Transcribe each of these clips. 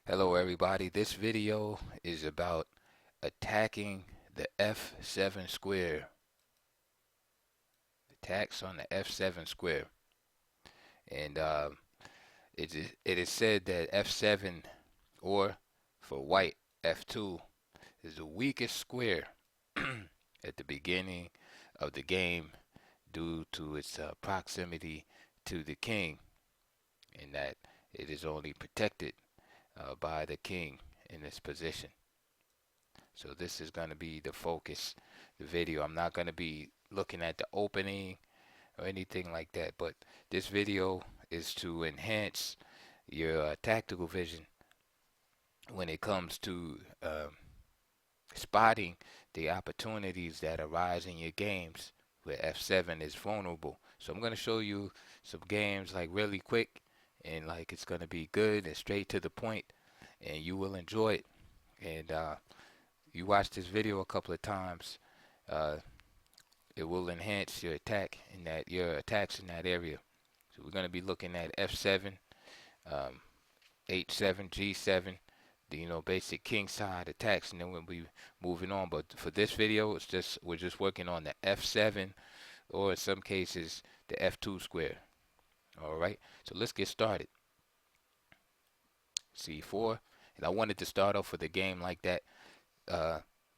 Hello everybody, this video is about attacking the F7 square. Attacks on the F7 square. And it is said that F7, or for white, F2, is the weakest square at the beginning of the game due to its proximity to the king, in that it is only protected by the king in this position. So this is going to be the focus, the video. I'm not going to be looking at the opening or anything like that, but this video is to enhance your tactical vision when it comes to spotting the opportunities that arise in your games where F7 is vulnerable. So I'm going to show you some games like really quick, and like it's going to be good and straight to the point, and you will enjoy it. And you watch this video a couple of times, uh, it will enhance your attacks in that area. So we're going to be looking at F7, um, H7, G7, the basic king side attacks, and then we'll be moving on. But for this video, we're just working on the F7, or in some cases the F2 square. All right, so let's get started. C4, and I wanted to start off with a game like that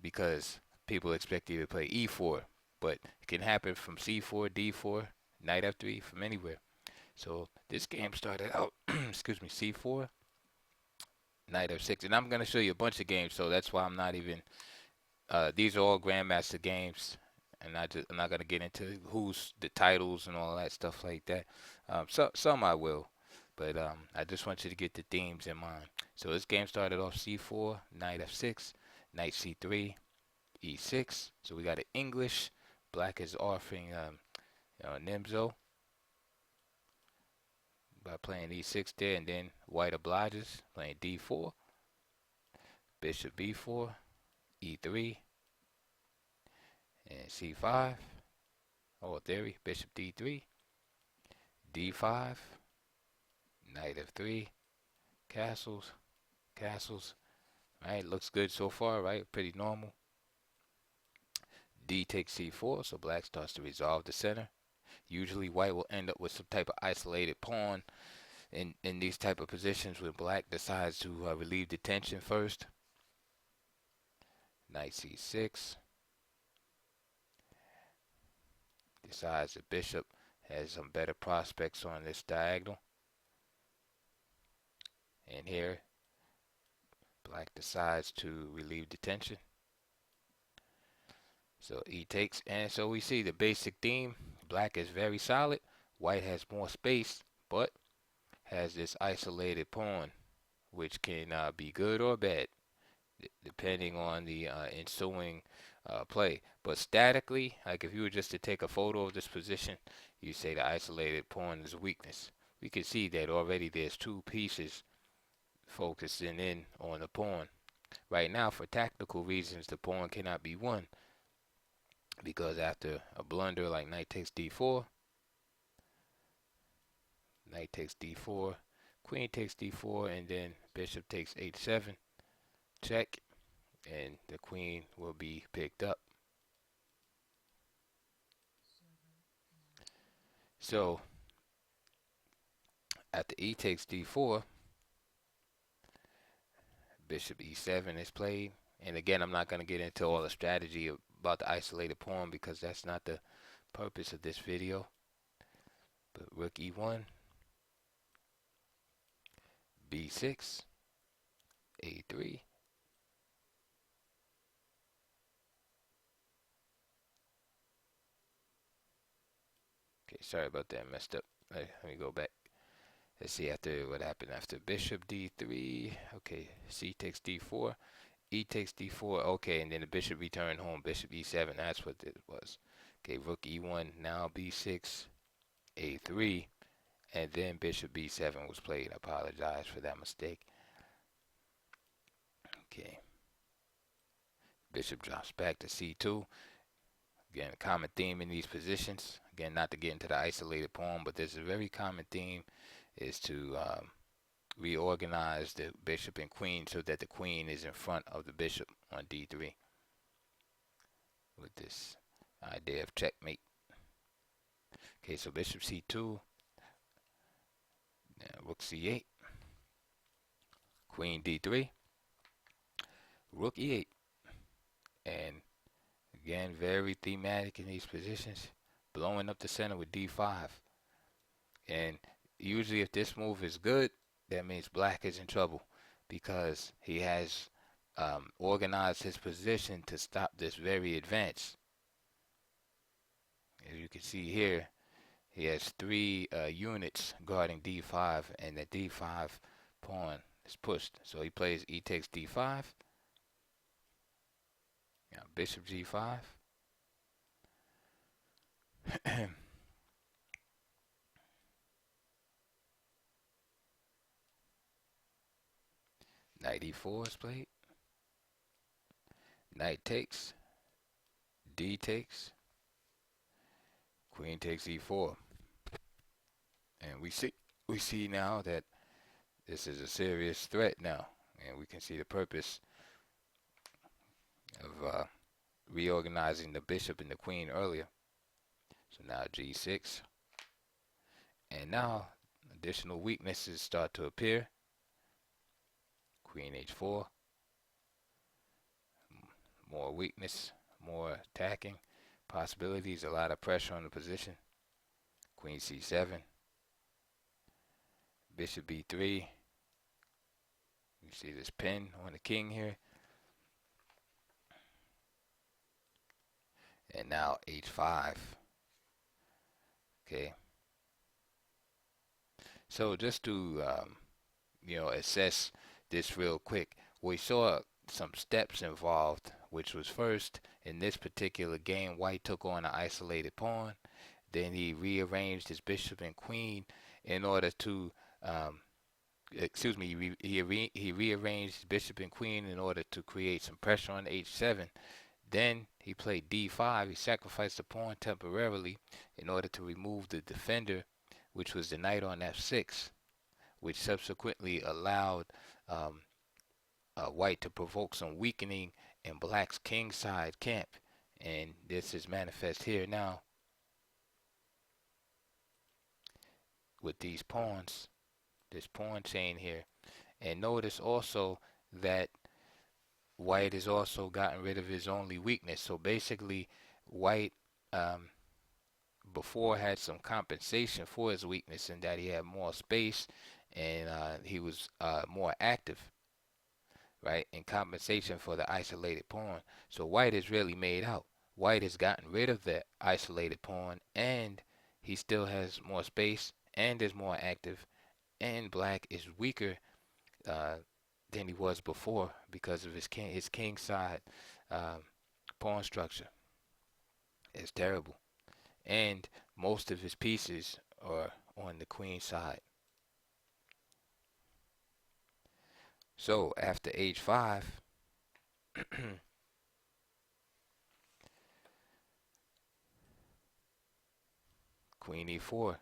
because people expect you to play E4, but it can happen from C4, D4, knight F3, from anywhere. So this game started out, excuse me, C4, knight F6, and I'm going to show you a bunch of games, so that's why I'm not even, these are all Grandmaster games, and I'm not going to get into who's the titles and all that stuff like that. Some I will, but I just want you to get the themes in mind. So this game started off C4, knight F6, knight C3, E6. So we got an English. Black is offering Nimzo by playing E6 there, and then white obliges, playing D4, bishop B4, E3, and C5. Oh, theory, bishop D3, D5, knight F3, castles, castles. All right, looks good so far, right? Pretty normal. D takes C4, so black starts to resolve the center. Usually white will end up with some type of isolated pawn in these type of positions when black decides to relieve the tension first. Knight C6. Decides the bishop has some better prospects on this diagonal. And here, black decides to relieve the tension. So E takes, and so we see the basic theme. Black is very solid. White has more space, but has this isolated pawn, which can be good or bad, depending on the ensuing play. But statically, like if you were just to take a photo of this position, you say the isolated pawn is a weakness. We can see that already there's two pieces focusing in on the pawn. Right now, for tactical reasons, the pawn cannot be won, because after a blunder like knight takes d4, knight takes d4, queen takes d4, and then bishop takes h7, check, and the queen will be picked up. So after e takes d4, bishop e7 is played. And again, I'm not going to get into all the strategy about the isolated pawn because that's not the purpose of this video. But rook e1, b6, a3, okay, sorry about that, messed up. Let me go back. Let's see after what happened after bishop d3. Okay, c takes d4, e takes d4. Okay, and then the bishop returned home, bishop e7. That's what it was. Okay, rook e1, now b6, a3, and then bishop b7 was played. I apologize for that mistake. Okay, bishop drops back to c2. Again, a common theme in these positions. Again, not to get into the isolated pawn, but there's a very common theme is to reorganize the bishop and queen so that the queen is in front of the bishop on d3 with this idea of checkmate. Okay, so bishop c2, now rook c8, queen d3, rook e8, and again, very thematic in these positions, blowing up the center with d5. And usually if this move is good, that means black is in trouble because he has organized his position to stop this very advance. As you can see here, he has 3 units guarding d5, and the d5 pawn is pushed. So he plays e takes d5. Now bishop g5. Knight e4 is played. Knight takes. D takes. Queen takes e4. And we see now that this is a serious threat now, and we can see the purpose of reorganizing the bishop and the queen earlier. So now g6, and now additional weaknesses start to appear. Queen h4, more weakness, more attacking possibilities, a lot of pressure on the position. Queen c7, bishop b3. You see this pin on the king here. And now h5. Okay. So just to assess this real quick, we saw some steps involved, which was first in this particular game, white took on an isolated pawn. Then he rearranged his bishop and queen in order to he rearranged his bishop and queen in order to create some pressure on h7. Then he played d5. He sacrificed the pawn temporarily in order to remove the defender, which was the knight on f6, which subsequently allowed white to provoke some weakening in black's king side camp. And this is manifest here now with these pawns, this pawn chain here. And notice also that white has also gotten rid of his only weakness. So basically, white before had some compensation for his weakness in that he had more space and he was more active, right, in compensation for the isolated pawn. So white is really made out. White has gotten rid of the isolated pawn, and he still has more space and is more active, and black is weaker than he was before because of his king side pawn structure. It's terrible. And most of his pieces are on the queen side. So after h5, queen e4,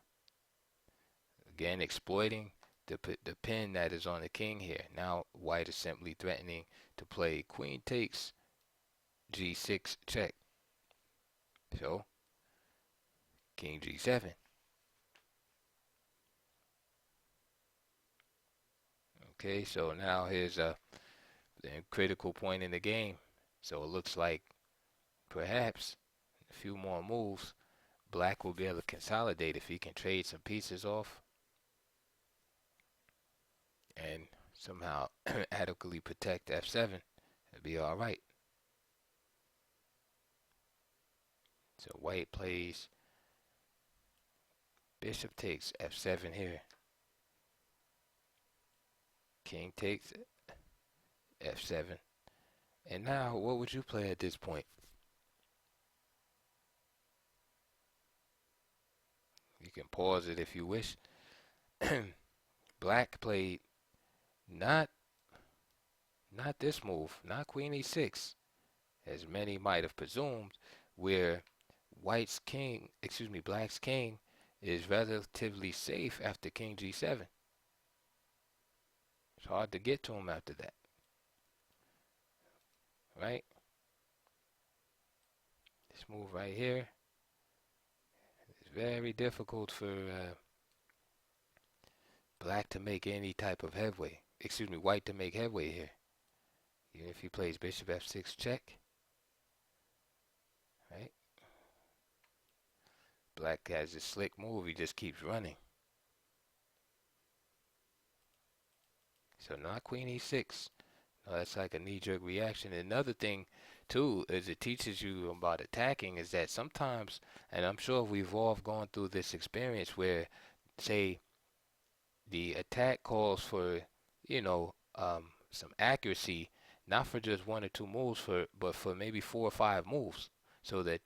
again exploiting the pin that is on the king here. Now white is simply threatening to play queen takes g6 check. So king g7. Okay, so now here's the critical point in the game. So it looks like perhaps a few more moves, black will be able to consolidate if he can trade some pieces off and somehow adequately protect f7. It'll be all right. So white plays bishop takes f7 here. King takes f7. And now, what would you play at this point? You can pause it if you wish. Black played not this move, not queen e6, as many might have presumed, where black's king is relatively safe after king g7. It's hard to get to him after that, right? This move right here is very difficult for black to make any type of headway. Excuse me, white to make headway here. Even if he plays bishop f6 check, right? Black has this slick move. He just keeps running. So not queen e6. No, that's like a knee-jerk reaction. Another thing, too, is it teaches you about attacking is that sometimes, and I'm sure we've all gone through this experience where, say, the attack calls for, some accuracy, not for just one or two moves, but for maybe 4 or 5 moves. So the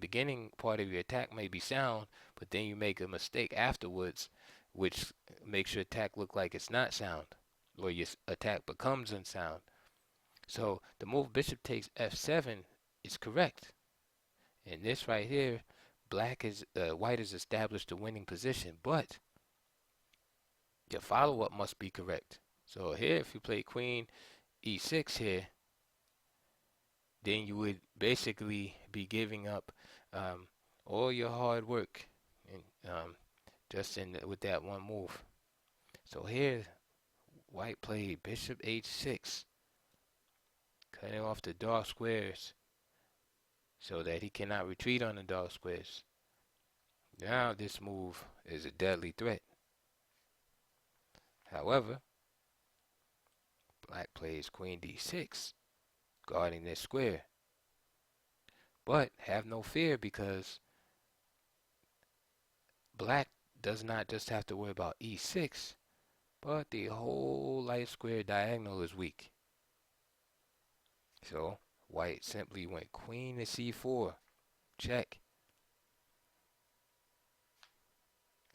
beginning part of your attack may be sound, but then you make a mistake afterwards, which makes your attack look like it's not sound, or your attack becomes unsound. So the move bishop takes f7 is correct. And this right here, white has established a winning position, but your follow-up must be correct. So here, if you play queen e6 here, then you would basically be giving up all your hard work and with that one move. So here, white played bishop h6, cutting off the dark squares so that he cannot retreat on the dark squares. Now this move is a deadly threat. However, black plays queen d6, guarding this square. But have no fear, because black does not just have to worry about e6, but the whole light square diagonal is weak. So white simply went queen to c4, check.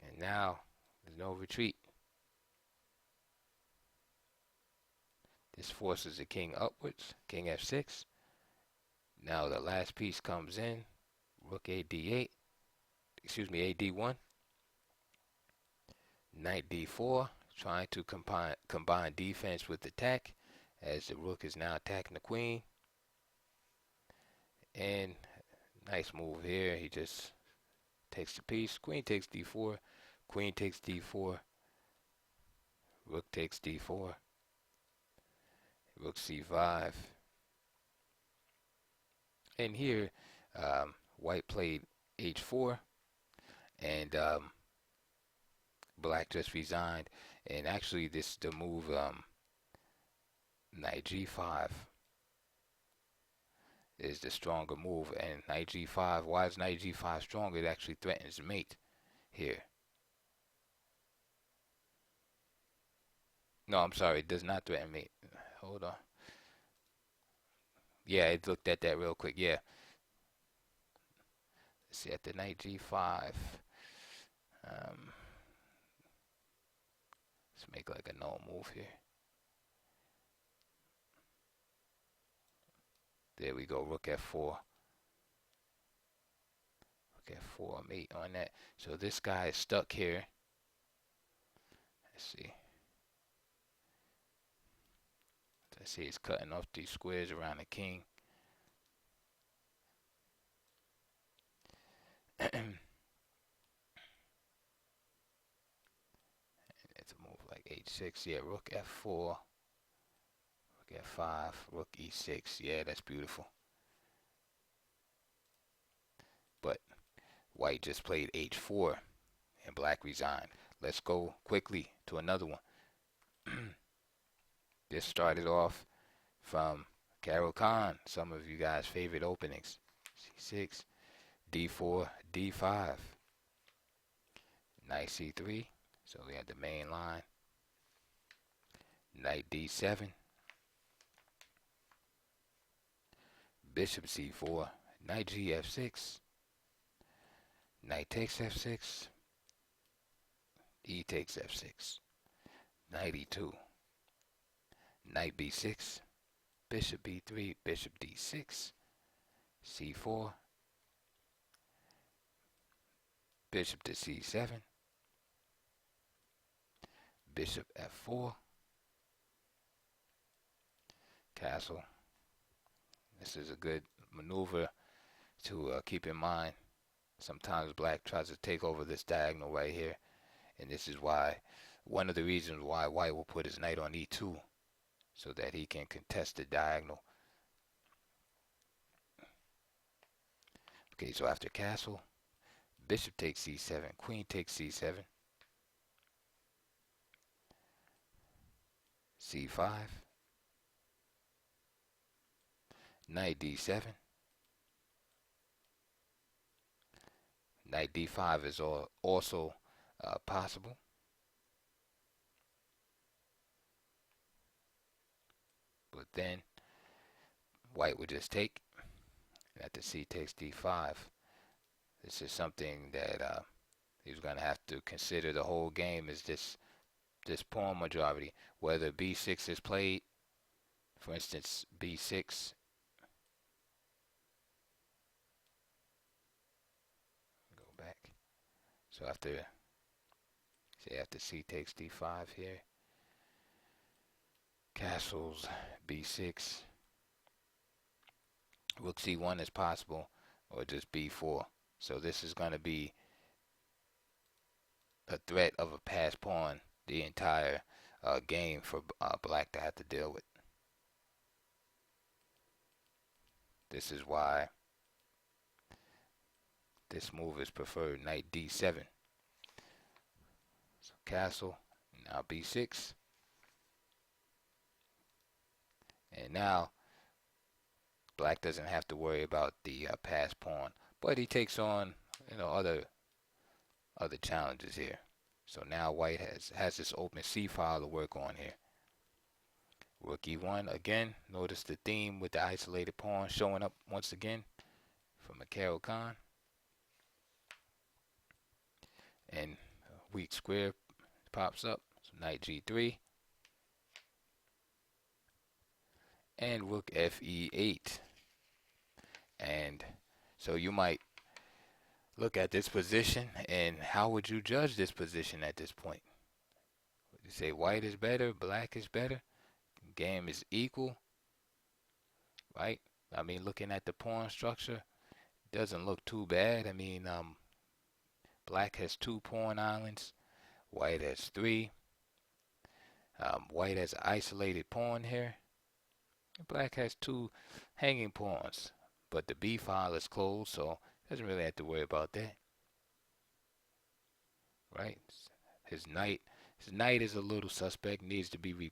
And now there's no retreat. This forces the king upwards, king f6. Now the last piece comes in, rook a d8, a d1, knight d4, trying to combine defense with attack, as the rook is now attacking the queen. And nice move here, he just takes the piece, queen takes d4, queen takes d4, rook takes d4, rook c5. And here, white played h4, and black just resigned. And actually, this the move knight g5 is the stronger move. And knight g5, why is knight g5 stronger? It actually threatens mate here. No, I'm sorry, it does not threaten mate. Hold on. Yeah, it looked at that real quick. Yeah. Let's see, at the knight g5. Let's make like a null move here. There we go, rook f4. Rook f4, mate on that. So this guy is stuck here. Let's see. Let's see, he's cutting off these squares around the king. It's a move like h6. Yeah, rook f4, rook f5, rook e6. Yeah, that's beautiful. But white just played h4 and black resigned. Let's go quickly to another one. This started off from Caro-Kann, some of you guys' favorite openings. c6, d4, d5, knight c3. So we had the main line. Knight d7, bishop c4, knight gf6, knight takes f6, e takes f6, knight e2, knight b6, bishop b3, bishop d6, c4, bishop to c7, bishop f4, Castle. This is a good maneuver to keep in mind. Sometimes black tries to take over this diagonal right here, and this is why, one of the reasons why white will put his knight on e2, so that he can contest the diagonal. Okay, so after castle, bishop takes c7, queen takes c7, c5, knight d7, knight d5 is also possible. But then white would just take. After c takes d5, this is something that he's going to have to consider the whole game, is this pawn majority. Whether b6 is played, for instance, b6. Go back. So after c takes d5 here, castles b6, rook c1 is possible, or just b4. So this is going to be a threat of a passed pawn the entire game for black to have to deal with. This is why this move is preferred, knight d7. So castle, now b6. And now black doesn't have to worry about the passed pawn, but he takes on, other challenges here. So now white has this open c file to work on here. Rook e1 again. Notice the theme with the isolated pawn showing up once again from a Caro-Kann. And a weak square pops up. So knight g3. And rook fe8. And so you might look at this position, and how would you judge this position at this point? Would you say white is better, black is better, game is equal, right? I mean, looking at the pawn structure, doesn't look too bad. I mean, black has 2 pawn islands, white has 3. White has an isolated pawn here. Black has 2 hanging pawns, but the b file is closed, so doesn't really have to worry about that, right? His knight is a little suspect, needs to be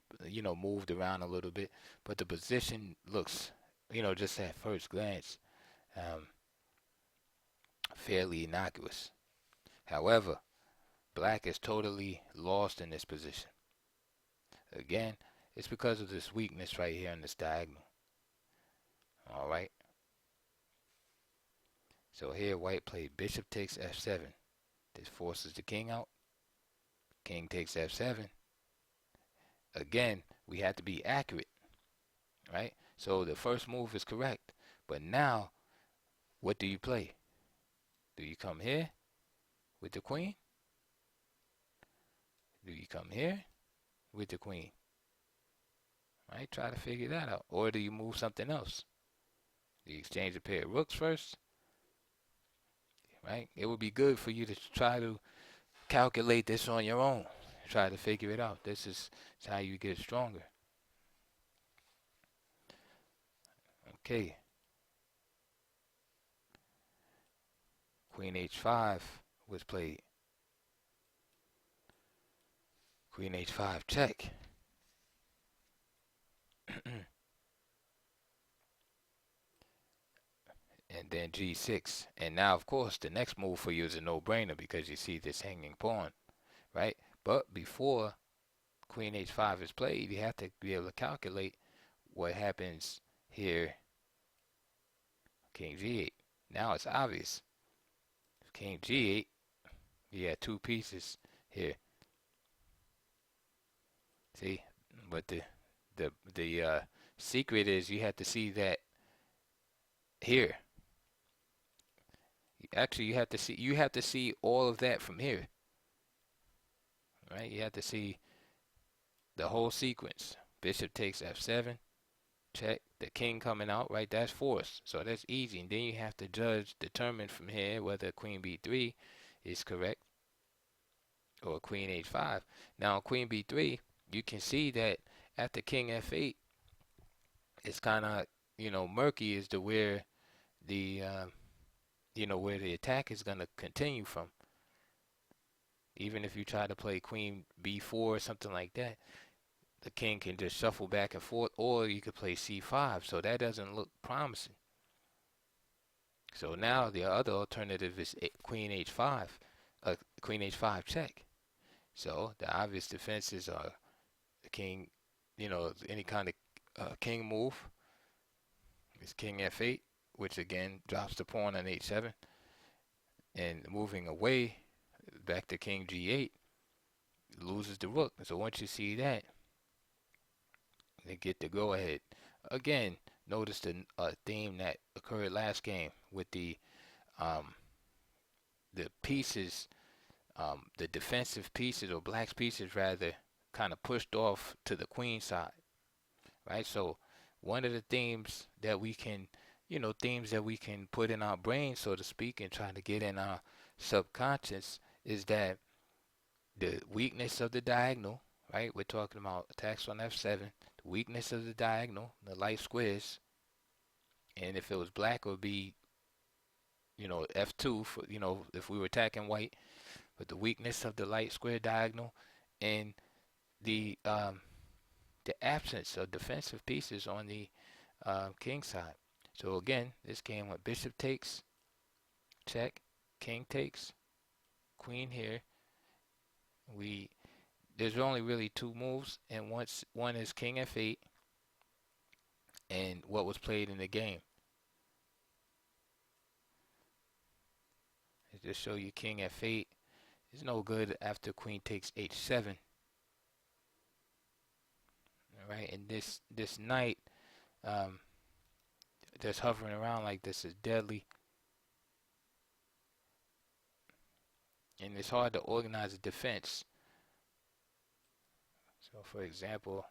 moved around a little bit, but the position looks, just at first glance, fairly innocuous. However, black is totally lost in this position. Again, it's because of this weakness right here in this diagonal. All right. So here white played bishop takes f7. This forces the king out. King takes f7. Again, we have to be accurate, right? So the first move is correct. But now, what do you play? Do you come here with the queen? Do you come here with the queen? Right? Try to figure that out. Or do you move something else? Do you exchange a pair of rooks first? Right? It would be good for you to try to calculate this on your own. Try to figure it out. This is how you get stronger. Okay. Queen h5 was played. Queen h5 check. And then g6. And now, of course, the next move for you is a no-brainer because you see this hanging pawn, right? But before queen h5 is played, you have to be able to calculate what happens here. King g8. Now it's obvious. King g8, you have 2 pieces here. See, but the secret is you have to see that here. Actually, you have to see all of that from here, right? You have to see the whole sequence. Bishop takes f7, check. The king coming out, right? That's forced. So that's easy. And then you have to determine from here whether queen b3 is correct or queen h5. Now, queen b3, you can see that after king f8, it's kind of, murky as to where the, where the attack is going to continue from. Even if you try to play queen b4 or something like that, the king can just shuffle back and forth, or you could play c5. So that doesn't look promising. So now the other alternative is queen h5, queen h5 check. So the obvious defenses are the king, any kind of king move is king f8, which again drops the pawn on h7, and moving away back to king g8 loses the rook. So once you see that, they get the go ahead. Again, notice the theme that occurred last game with the pieces, the defensive pieces, or black's pieces rather, kind of pushed off to the queen side, right? So one of the themes that we can, themes that we can put in our brain, so to speak, and try to get in our subconscious is that the weakness of the diagonal, right? We're talking about attacks on f7, the weakness of the diagonal, the light squares, and if it was black, it would be, f2 for, if we were attacking white, but the weakness of the light square diagonal and the absence of defensive pieces on the king side. So again, this game with bishop takes, check, king takes, queen here. There's only really two moves, and one is king f8 and what was played in the game. Just show you king f8 is no good after queen takes h7. All right, and this knight that's hovering around like this is deadly, and it's hard to organize a defense. So for example,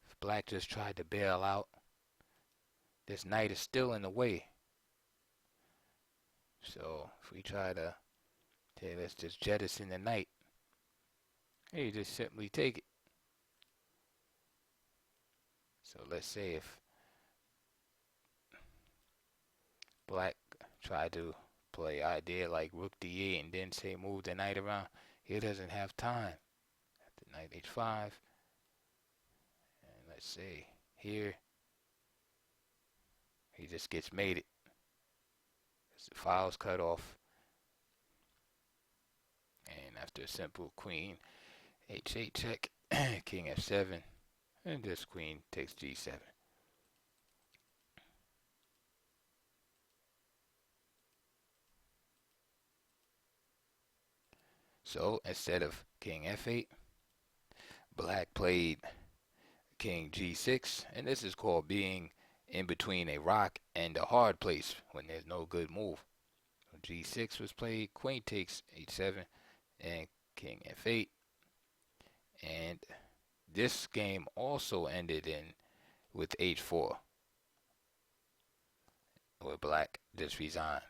if black just tried to bail out, this knight is still in the way. So if we try to, okay, let's just jettison the knight, hey, you just simply take it. So let's say if black tried to play idea like rook d8 and then say move the knight around, he doesn't have time. After knight h5, and let's say here, he just gets mated. The file's cut off, and after a simple queen h8 check, king f7, and this queen takes g7. So instead of king f8, black played king g6, and this is called being in between a rock and a hard place when there's no good move. So g6 was played, queen takes h7, and king f8. And this game also ended with h4, where black just resigned.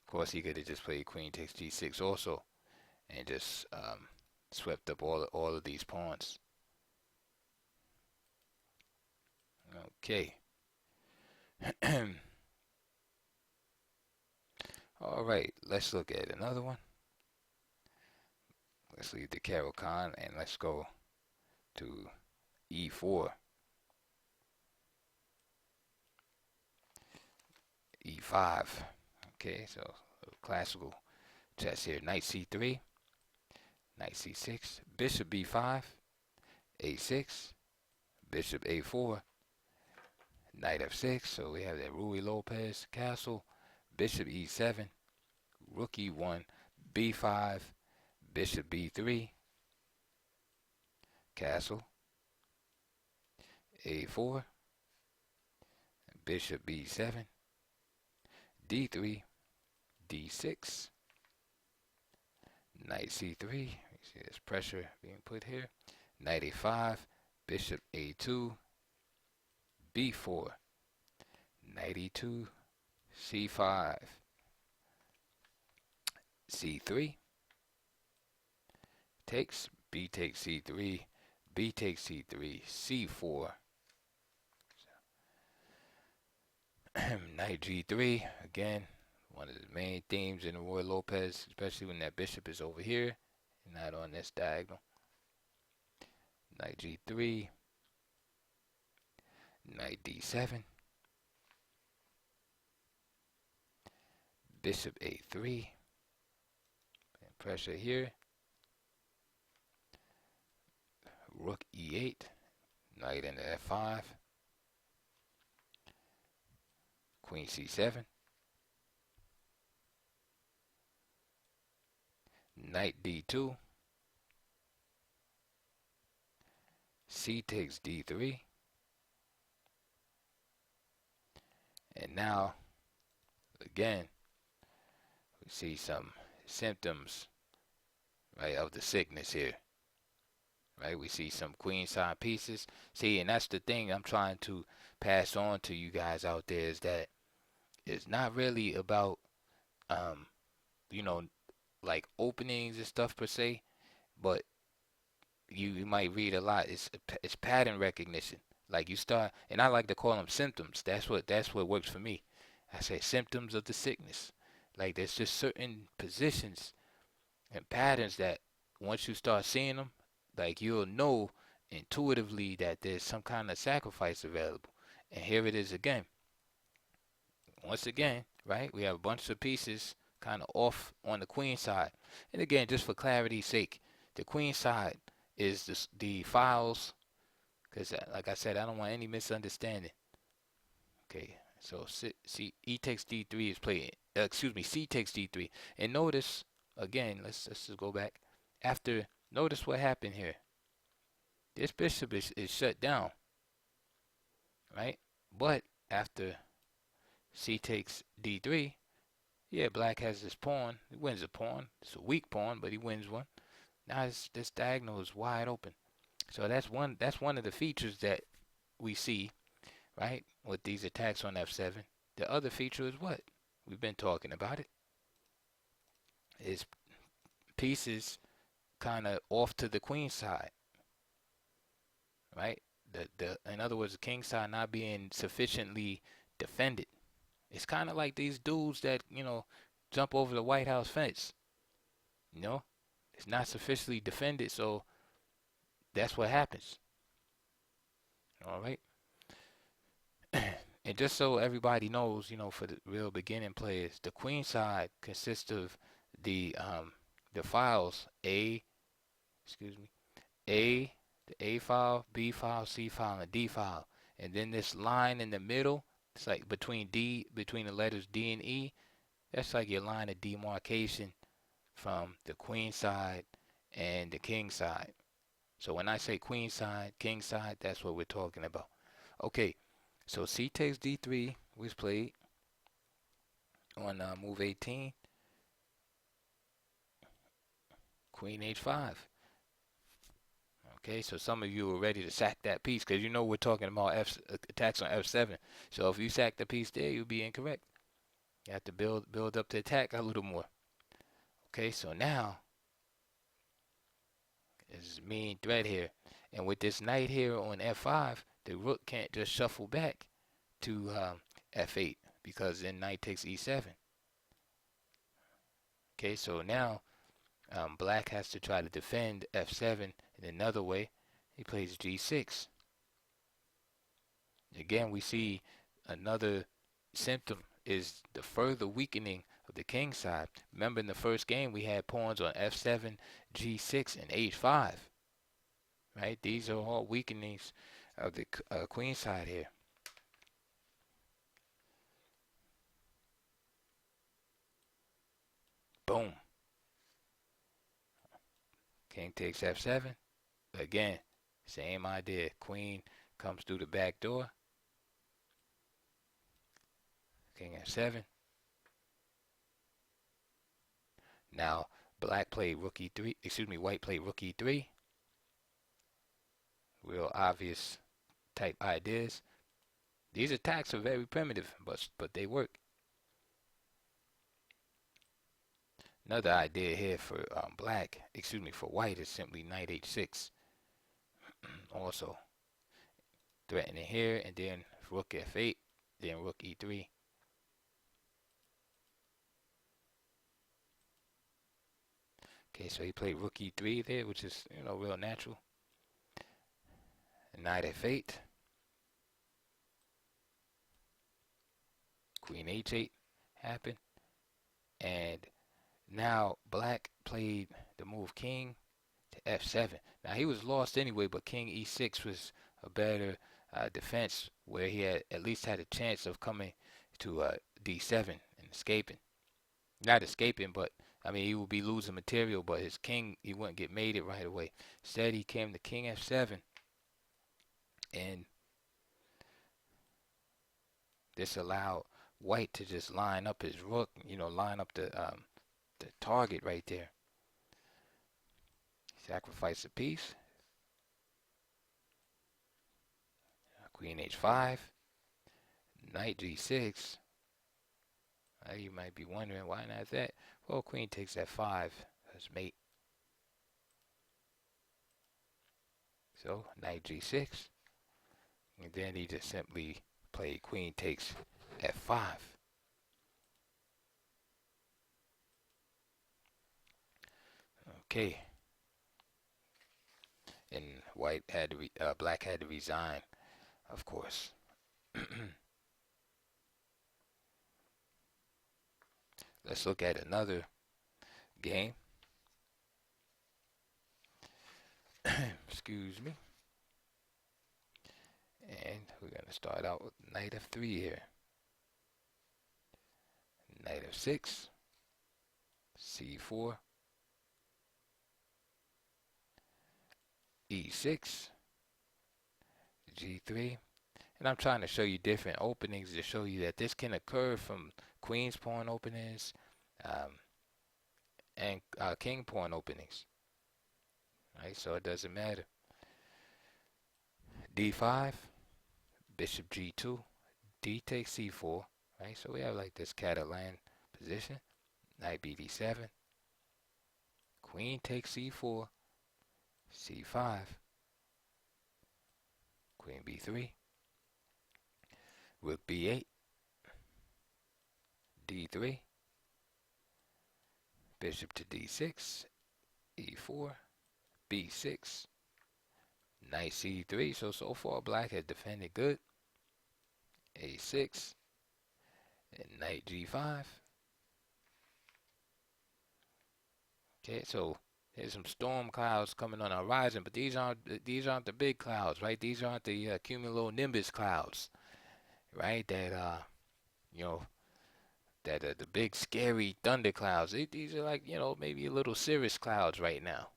Of course, he could have just played queen takes g6 also, and just swept up all of these pawns. Okay. All right, let's look at another one. Let's leave the Caro-Kann and let's go to e4. e5. Okay, so classical chess here. Knight c3, knight c6, bishop b5, a6, bishop a4, knight f6. So we have that Ruy Lopez castle, bishop e7, rook e1, b5, bishop b3, castle, a4, bishop b7, d3, d6, knight c3. You see there's pressure being put here. Knight a5, bishop a2, B4, knight E2, C5, C3, takes, B takes C3, B takes C3, C4, knight G3, again, one of the main themes in the Ruy Lopez, especially when that bishop is over here, not on this diagonal. Knight G3, knight D7, bishop A3, and pressure here, rook E8, knight into F5, queen C7, knight D2, C takes D3, and now again we see some symptoms, right, of the sickness here, right? We see some queenside pieces. See, and that's the thing I'm trying to pass on to you guys out there, is that it's not really about you know, like openings and stuff per se, but you might read a lot. It's pattern recognition. Like you start, and I like to call them symptoms. That's what works for me. I say symptoms of the sickness. Like there's just certain positions and patterns that once you start seeing them, like you'll know intuitively that there's some kind of sacrifice available. And here it is again. Once again, right? We have a bunch of pieces kind of off on the queen side. And again, just for clarity's sake, the queen side is the files, because like I said, I don't want any misunderstanding. Okay, so see, E takes D3 is playing. Excuse me, C takes D3. And notice again, let's just go back. Notice what happened here. This bishop is shut down, right? But after C takes D3, yeah, black has this pawn. He wins a pawn. It's a weak pawn, but he wins one. Now this diagonal is wide open. So that's one of the features that we see, right, with these attacks on F7. The other feature is what? We've been talking about it. Is pieces kind of off to the queen side, right? In other words, the king side not being sufficiently defended. It's kind of like these dudes that, jump over the White House fence. It's not sufficiently defended, so that's what happens. All right. And just so everybody knows, for the real beginning players, the queen side consists of the files A, the A file, B file, C file, and D file. And then this line in the middle, it's like between the letters D and E, that's like your line of demarcation from the queen side and the king side. So when I say queen side, king side, that's what we're talking about. Okay, so C takes D3 was played on move 18. Queen H5. Okay, so some of you are ready to sack that piece because we're talking about attacks on F7. So if you sack the piece there, you'll be incorrect. You have to build up the attack a little more. Okay, so now there's a mean threat here. And with this knight here on F5, the rook can't just shuffle back to F8 because then knight takes E7. Okay, so now black has to try to defend F7 in another way. He plays G6. Again, we see another symptom is the further weakening of the king side. Remember in the first game we had pawns on F7, G6, and H5. Right? These are all weakenings of the queen side here. Boom. King takes F7. Again, same idea. Queen comes through the back door. King F7. Now, white played rook E3. Real obvious type ideas. These attacks are very primitive, but they work. Another idea here for for white is simply knight h6. Also threatening here, and then rook f8, then rook e3. Okay, so he played rook e3 there, which is, real natural. Knight f8. Queen h8 happened. And now black played the move king to f7. Now he was lost anyway, but king e6 was a better defense, where he had at least had a chance of coming to d7 and escaping. Not escaping, but I mean, he would be losing material, but his king, he wouldn't get mated right away. Instead, he came to king f7, and this allowed white to just line up his rook, line up the target right there. Sacrifice a piece. Queen h5. Knight g6. You might be wondering, why not that? Well, queen takes f5 as mate. So, knight g6. And then he just simply played queen takes f5. Okay. And black had to resign, of course. Let's look at another game. Excuse me. And we're going to start out with knight f3 here. Knight f6. c4. e6. g3. And I'm trying to show you different openings to show you that this can occur from queen's pawn openings and king pawn openings. Right, so it doesn't matter. d5, bishop g2, d takes c4. Right, so we have like this Caro-Kann position. Knight bd7, queen takes c4, c5, queen b3, rook b8, d3, bishop to d6, e4, b6, knight c3. So far black has defended good. a6, and knight g5. Okay, so there's some storm clouds coming on the horizon, but these aren't the big clouds, right? These aren't the cumulonimbus clouds, right? That the big scary thunder clouds. These are like, maybe a little cirrus clouds right now.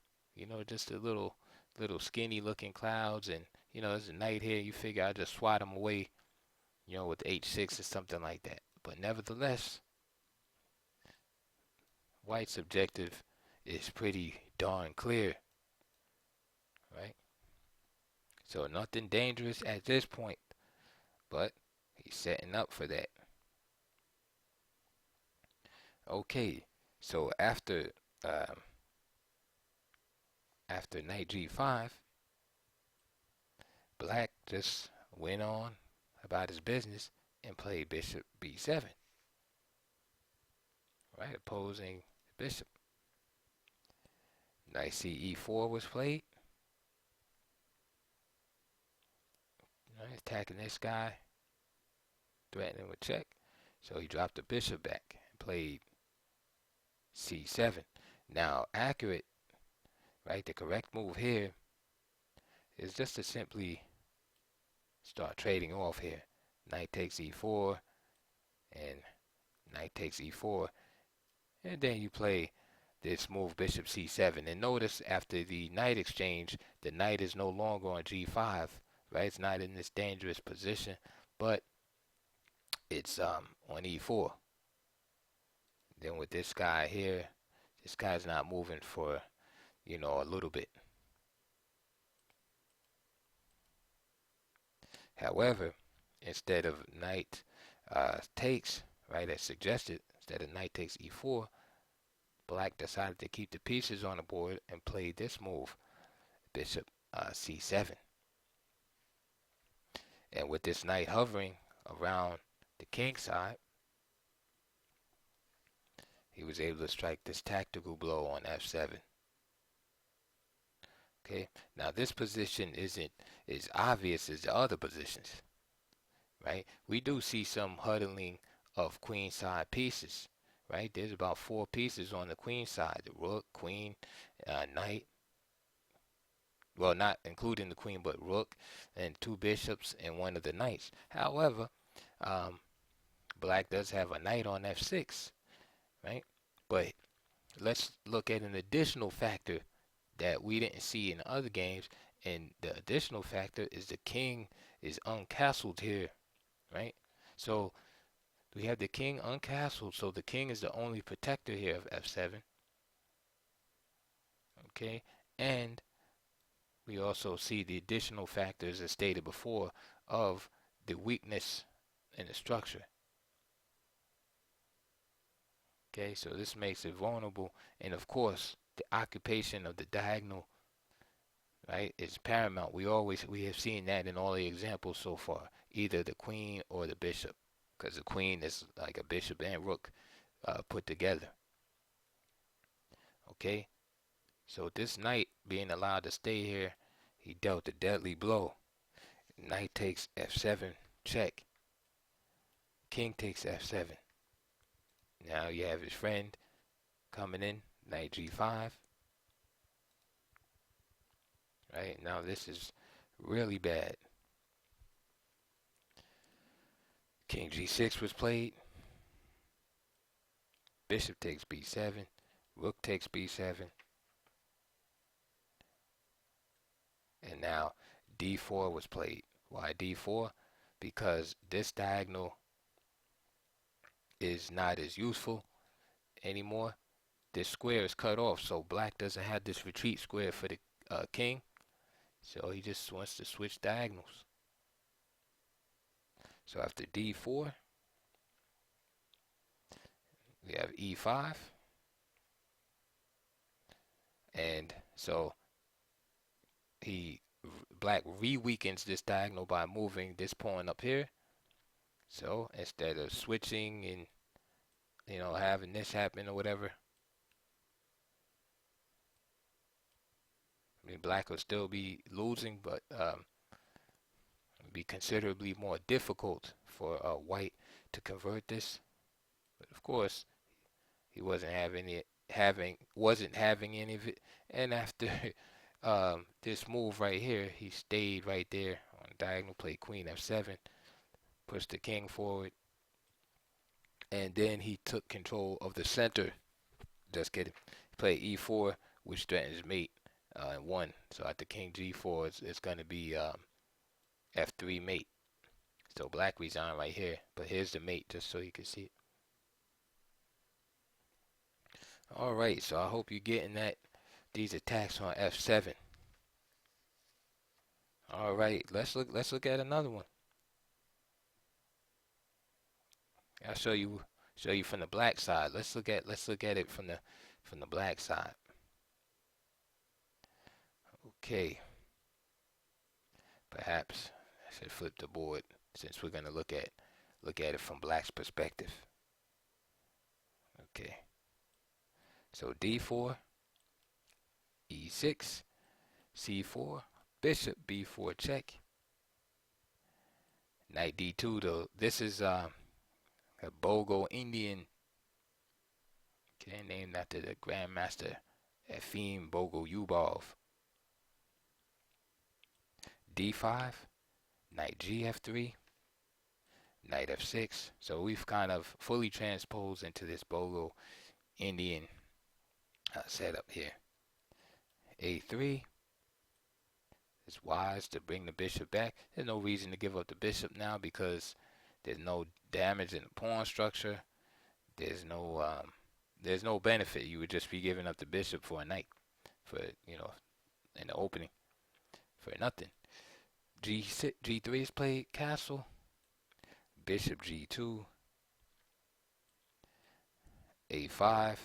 Just a little skinny looking clouds, and there's a knight here. You figure I'll just swat them away, with h6 or something like that. But nevertheless, white's objective is pretty darn clear, right? So nothing dangerous at this point, but he's setting up for that. Okay, so after knight g5, black just went on about his business and played bishop b7, right, opposing the bishop. Knight ce4 was played, right, attacking this guy, threatening with check. So he dropped the bishop back and played c7. Now, accurate, right, the correct move here is just to simply start trading off here. Knight takes e4 and knight takes e4, and then you play this move bishop c7. And notice after the knight exchange, the knight is no longer on g5, right? It's not in this dangerous position, but it's on e4. Then with this guy here, this guy's not moving for, a little bit. However, instead of knight takes, right, as suggested, instead of knight takes e4, black decided to keep the pieces on the board and play this move, bishop c7. And with this knight hovering around the king side, he was able to strike this tactical blow on f7. Okay, now this position isn't as obvious as the other positions, right? We do see some huddling of queen side pieces, right? There's about 4 pieces on the queen side: the rook, queen, knight. Well, not including the queen, but rook and 2 bishops and one of the knights. However, um, black does have a knight on f6, right? But let's look at an additional factor that we didn't see in other games, and the additional factor is the king is uncastled here, right? So we have the king uncastled, so the king is the only protector here of f7, okay? And we also see the additional factors as stated before of the weakness in the structure. Okay, so this makes it vulnerable, and of course, the occupation of the diagonal, right, is paramount. We have seen that in all the examples so far, either the queen or the bishop, because the queen is like a bishop and rook put together. Okay, so this knight being allowed to stay here, he dealt a deadly blow. Knight takes f7 check. King takes f7. Now you have his friend coming in, knight g5. Right, now this is really bad. King g6 was played. Bishop takes b7. Rook takes b7. And now d4 was played. Why d4? Because this diagonal is not as useful anymore. This square is cut off, so black doesn't have this retreat square for the king. So he just wants to switch diagonals. So after d4, we have e5. And so black re-weakens this diagonal by moving this pawn up here. So instead of switching and having this happen or whatever, I mean, black will still be losing, but it'll be considerably more difficult for white to convert this. But of course, he wasn't having any of it. And after this move right here, he stayed right there on diagonal, played queen f7, pushed the king forward, and then he took control of the center. Just kidding. He played e4, which threatens mate, and won. So after king g4, it's going to be f3 mate. So black resigned right here, but here's the mate just so you can see it. All right, so I hope you're getting these attacks on f7. All right, let's look at another one. I'll show you from the black side. Let's look at it from the black side. Okay. Perhaps I should flip the board since we're gonna look at it from black's perspective. Okay. So d4, e6, c4, bishop b4 check. Knight d2 though. This is a Bogo Indian, okay, named after the Grandmaster Efim Bogolyubov. d5, knight gf3, knight f6. So we've kind of fully transposed into this Bogo Indian setup here. a3. It's wise to bring the bishop back. There's no reason to give up the bishop now because there's no damage in the pawn structure. There's no benefit. You would just be giving up the bishop for a knight, for in the opening, for nothing. G3 is played castle. Bishop G2, A5.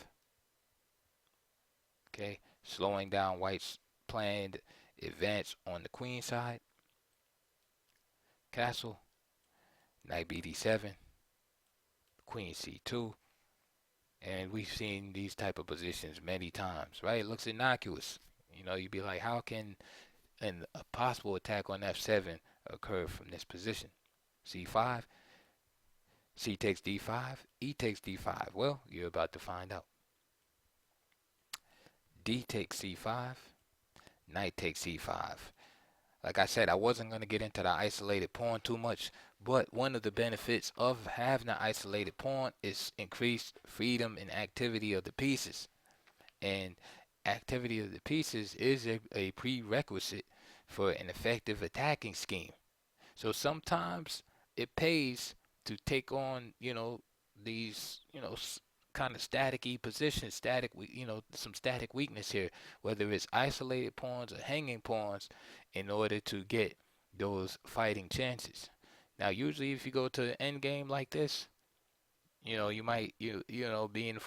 Okay, slowing down White's planned advance on the queen side. Castle, Knight BD7, Queen C2. And we've seen these type of positions many times, right? It looks innocuous. You know, you'd be like, how can a possible attack on F7 occur from this position? C5, C takes D5, E takes D5. Well, you're about to find out. D takes C5, Knight takes C5. Like I said, I wasn't going to get into the isolated pawn too much, but one of the benefits of having an isolated pawn is increased freedom and activity of the pieces. And activity of the pieces is a prerequisite for an effective attacking scheme. So sometimes it pays to take on, these, kind of staticky positions, some static weakness here, whether it's isolated pawns or hanging pawns, in order to get those fighting chances. Now, usually, if you go to an end game like this, you might you're being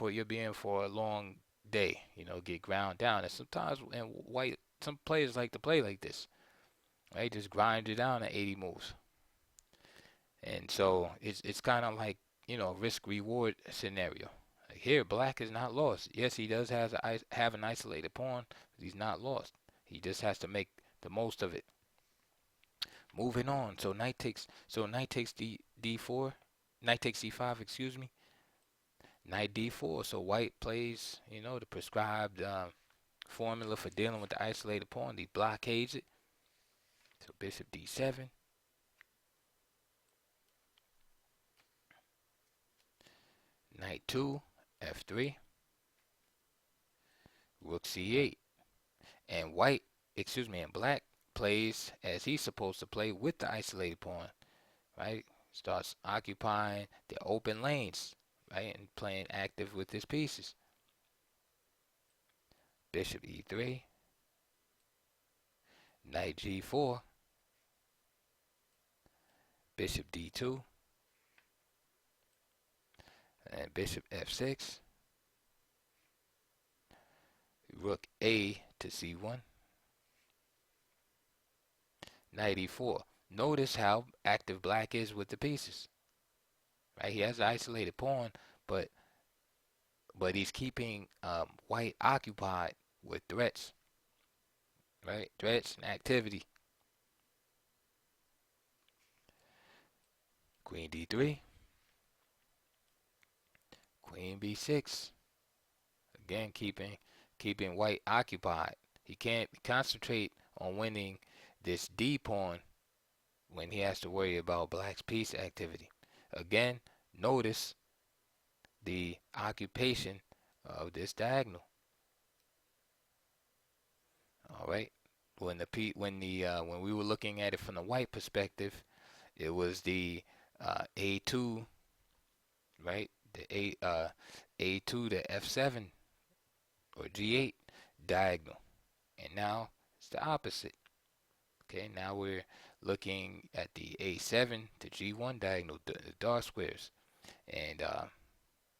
for a long day, get ground down, and sometimes some players like to play like this, right? Just grind you down at 80 moves. And so it's kind of like, risk reward scenario. Like here, black is not lost. Yes, he does have an isolated pawn, but he's not lost. He just has to make the most of it. Moving on. So knight takes D4, knight takes C5, excuse me. Knight D4. So white plays, the prescribed formula for dealing with the isolated pawn. He blockades it. So bishop D7. Knight 2, F3, Rook C8, and black plays as he's supposed to play with the isolated pawn, right? Starts occupying the open lanes, right, and playing active with his pieces. Bishop E3, Knight G4, Bishop D2, and Bishop F6, Rook A to C1, Knight E4. Notice how active black is with the pieces, right? He has an isolated pawn, but he's keeping white occupied with threats, right? Threats and activity. Queen D3, Queen B6. Again, keeping white occupied. He can't concentrate on winning this D pawn when he has to worry about black's piece activity. Again, notice the occupation of this diagonal. All right. When we were looking at it from the white perspective, it was the A2, right? The A2 to F7 or G8 diagonal, and now it's the opposite. Okay, now we're looking at the A7 to G1 diagonal, the dark squares, and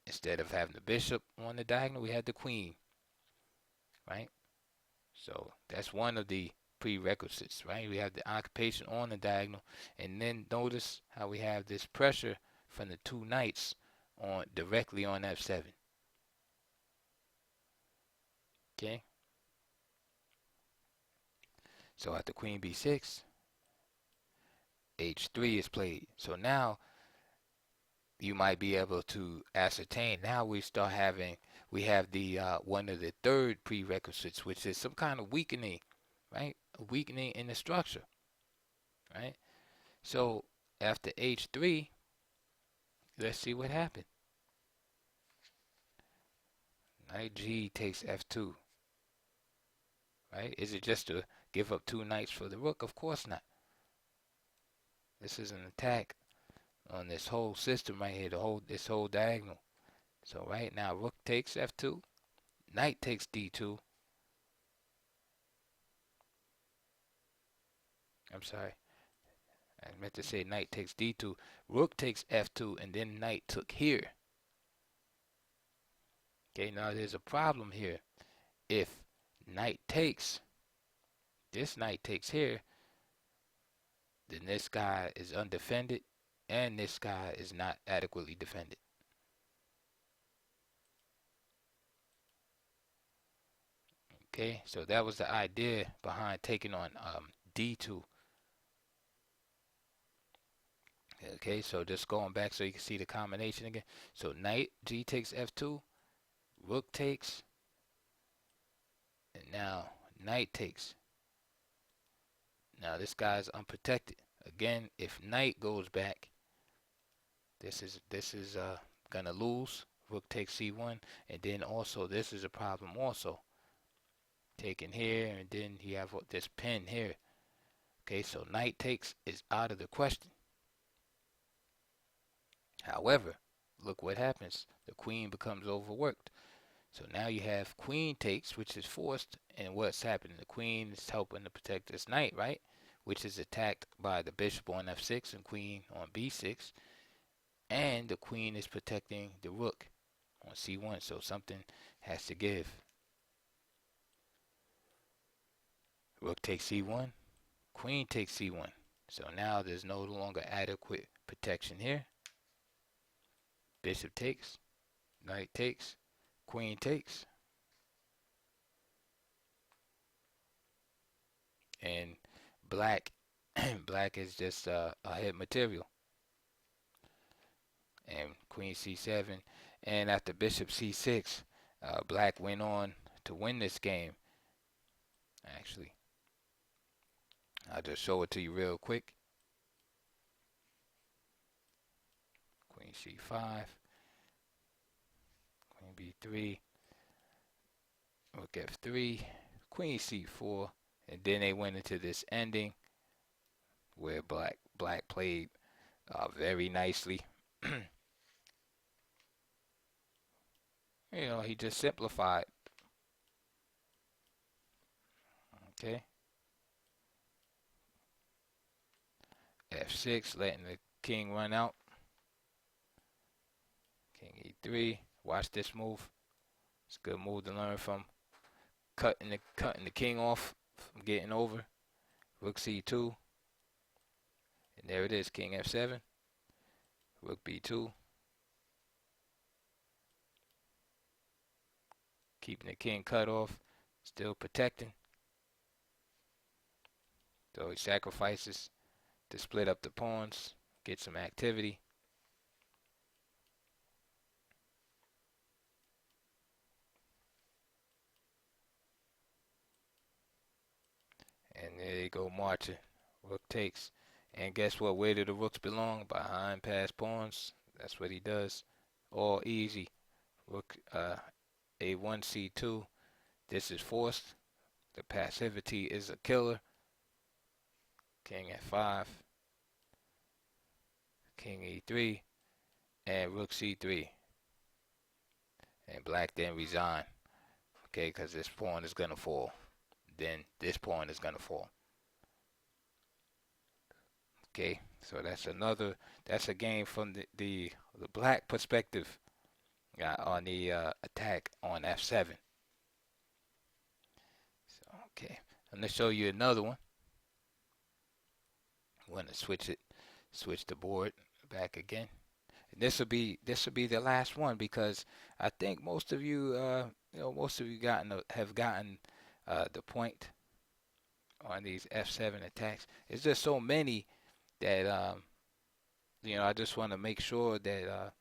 instead of having the bishop on the diagonal, we had the queen, right? So that's one of the prerequisites, right? We have the occupation on the diagonal, and then notice how we have this pressure from the two knights directly on F7. Okay. So after Queen B6, H3 is played. So now you might be able to ascertain. Now we have the one of the third prerequisites, which is some kind of weakening, right? A weakening in the structure, right? So after H3, let's see what happened. Knight G takes F2, right? Is it just to give up two knights for the rook? Of course not. This is an attack on this whole system right here, this whole diagonal. So right now, rook takes F2, knight takes D2. I'm sorry. I meant to say knight takes d2. Rook takes f2, and then knight took here. Okay, now there's a problem here. If knight takes, this knight takes here, then this guy is undefended, and this guy is not adequately defended. Okay, so that was the idea behind taking on d2. Okay, so just going back so you can see the combination again. So knight g takes f2, rook takes, and now knight takes. Now this guy's unprotected. Again, if knight goes back, this is gonna lose. Rook takes c1, and then also this is a problem also. Taking here, and then you have this pin here. Okay, so knight takes is out of the question. However, look what happens. The queen becomes overworked. So now you have queen takes, which is forced, and what's happening? The queen is helping to protect this knight, right? Which is attacked by the bishop on f6 and queen on b6. And the queen is protecting the rook on c1, so something has to give. Rook takes c1, queen takes c1. So now there's no longer adequate protection here. Bishop takes, knight takes, queen takes. And black is just a hit material. And queen c7. And after bishop c6, black went on to win this game. Actually, I'll just show it to you real quick. Queen c5, queen b3, rook f3, queen c4, and then they went into this ending where black played very nicely. You know, he just simplified. Okay. f6, letting the king run out. King e3. Watch this move. It's a good move to learn from. Cutting the king off from getting over. Rook c2. And there it is, king f7. Rook b2. Keeping the king cut off. Still protecting. So he sacrifices to split up the pawns. Get some activity. And there they go marching. Rook takes. And guess what? Where do the rooks belong? Behind passed pawns. That's what he does. All easy. Rook a1 c2. This is forced. The passivity is a killer. King f5. King e3. And rook c3. And black then resign. Okay, because this pawn is going to fall. Then this pawn is going to fall. Okay, so that's a game from the black perspective on the attack on f7. So, okay, I'm going to show you another one. I'm going to switch the board back again. And this will be the last one because I think most of you have gotten the point on these f7 attacks. It's just so many that I just want to make sure that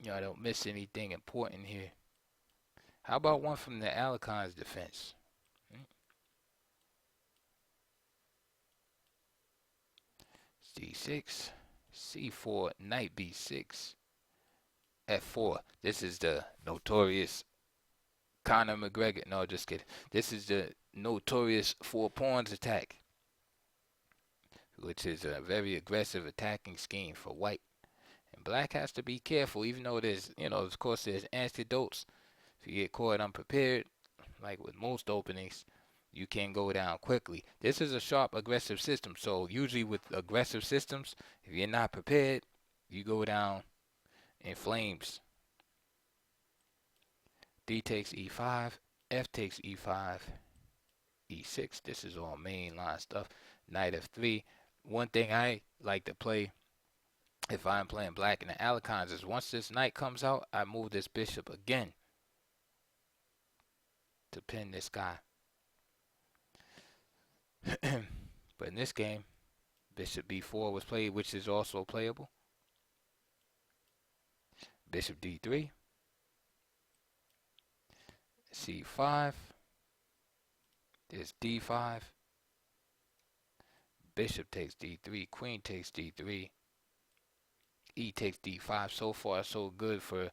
I don't miss anything important here. How about one from the Alekhine Defense? c6, c4, knight b6, f4. This is the notorious Conor McGregor. No, just kidding. This is the notorious 4 pawns attack, which is a very aggressive attacking scheme for white. And black has to be careful, even though there's, of course, there's antidotes. If you get caught unprepared, like with most openings, you can go down quickly. This is a sharp, aggressive system. So usually with aggressive systems, if you're not prepared, you go down in flames. D takes e5, F takes e5, e6. This is all mainline stuff. Knight f3. One thing I like to play if I'm playing black in the Alekhines is once this knight comes out, I move this bishop again to pin this guy. But in this game, bishop b4 was played, which is also playable. Bishop d3, c5, there's d5, bishop takes d3, queen takes d3, e takes d5. So far so good for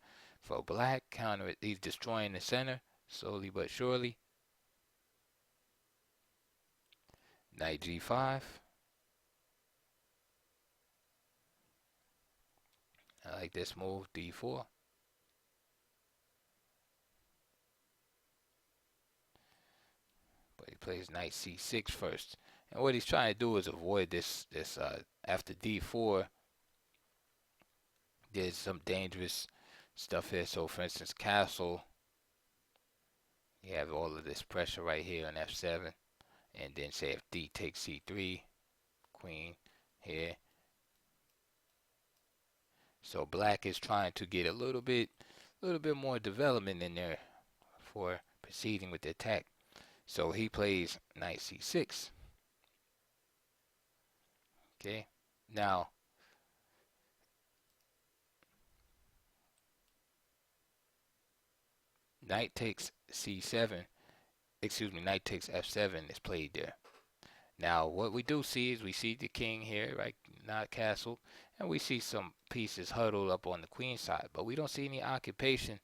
black. Counter it, he's destroying the center slowly but surely. Knight g5. I like this move, d4. But he plays knight c6 first. And what he's trying to do is avoid this after d4. There's some dangerous stuff here. So for instance, castle. You have all of this pressure right here on f7. And then say if d takes c3, queen here. So black is trying to get a little bit more development in there for proceeding with the attack. So he plays knight c6. Okay, now knight takes c7. Excuse me, knight takes f7 is played there. Now what we do see is we see the king here, right, not castled, and we see some pieces huddled up on the queen side, but we don't see any occupation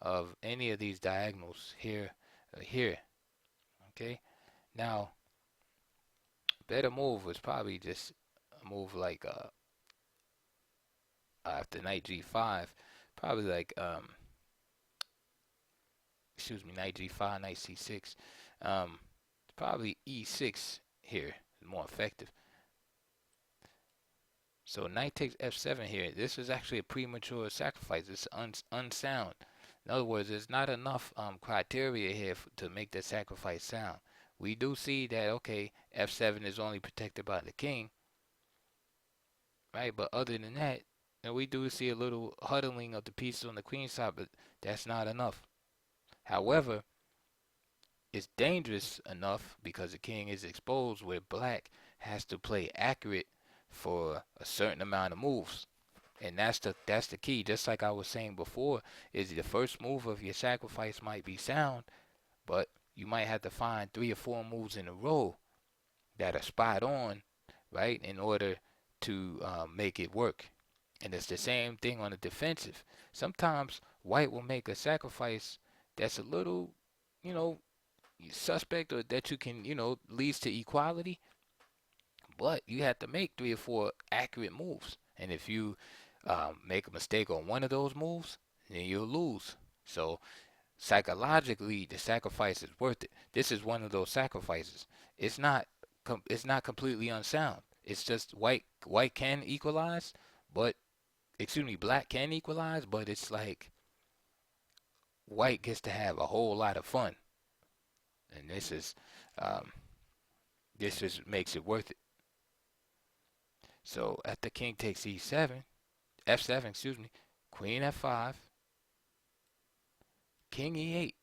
of any of these diagonals here or here. Okay, now better move was probably just a move like after knight g5, probably like excuse me, knight g5, knight c6, probably e6 here is more effective. So knight takes f7 here. This is actually a premature sacrifice. It's unsound. In other words, there's not enough criteria here to make the sacrifice sound. We do see that, okay, f7 is only protected by the king, right? But other than that, and we do see a little huddling of the pieces on the queen side, but that's not enough. However, it's dangerous enough because the king is exposed where black has to play accurate for a certain amount of moves. And that's the key. Just like I was saying before, is the first move of your sacrifice might be sound, but you might have to find 3 or 4 moves in a row that are spot on, right, in order to make it work. And it's the same thing on the defensive. Sometimes white will make a sacrifice that's a little, you know, suspect, or that you can, leads to equality, but you have to make 3 or 4 accurate moves. And if you make a mistake on one of those moves, then you'll lose. So psychologically, the sacrifice is worth it. This is one of those sacrifices. It's not completely unsound. It's just white can equalize, but excuse me, black can equalize, but it's like white gets to have a whole lot of fun. And this makes it worth it. So after king takes e7, f7, excuse me, queen f5, king e8,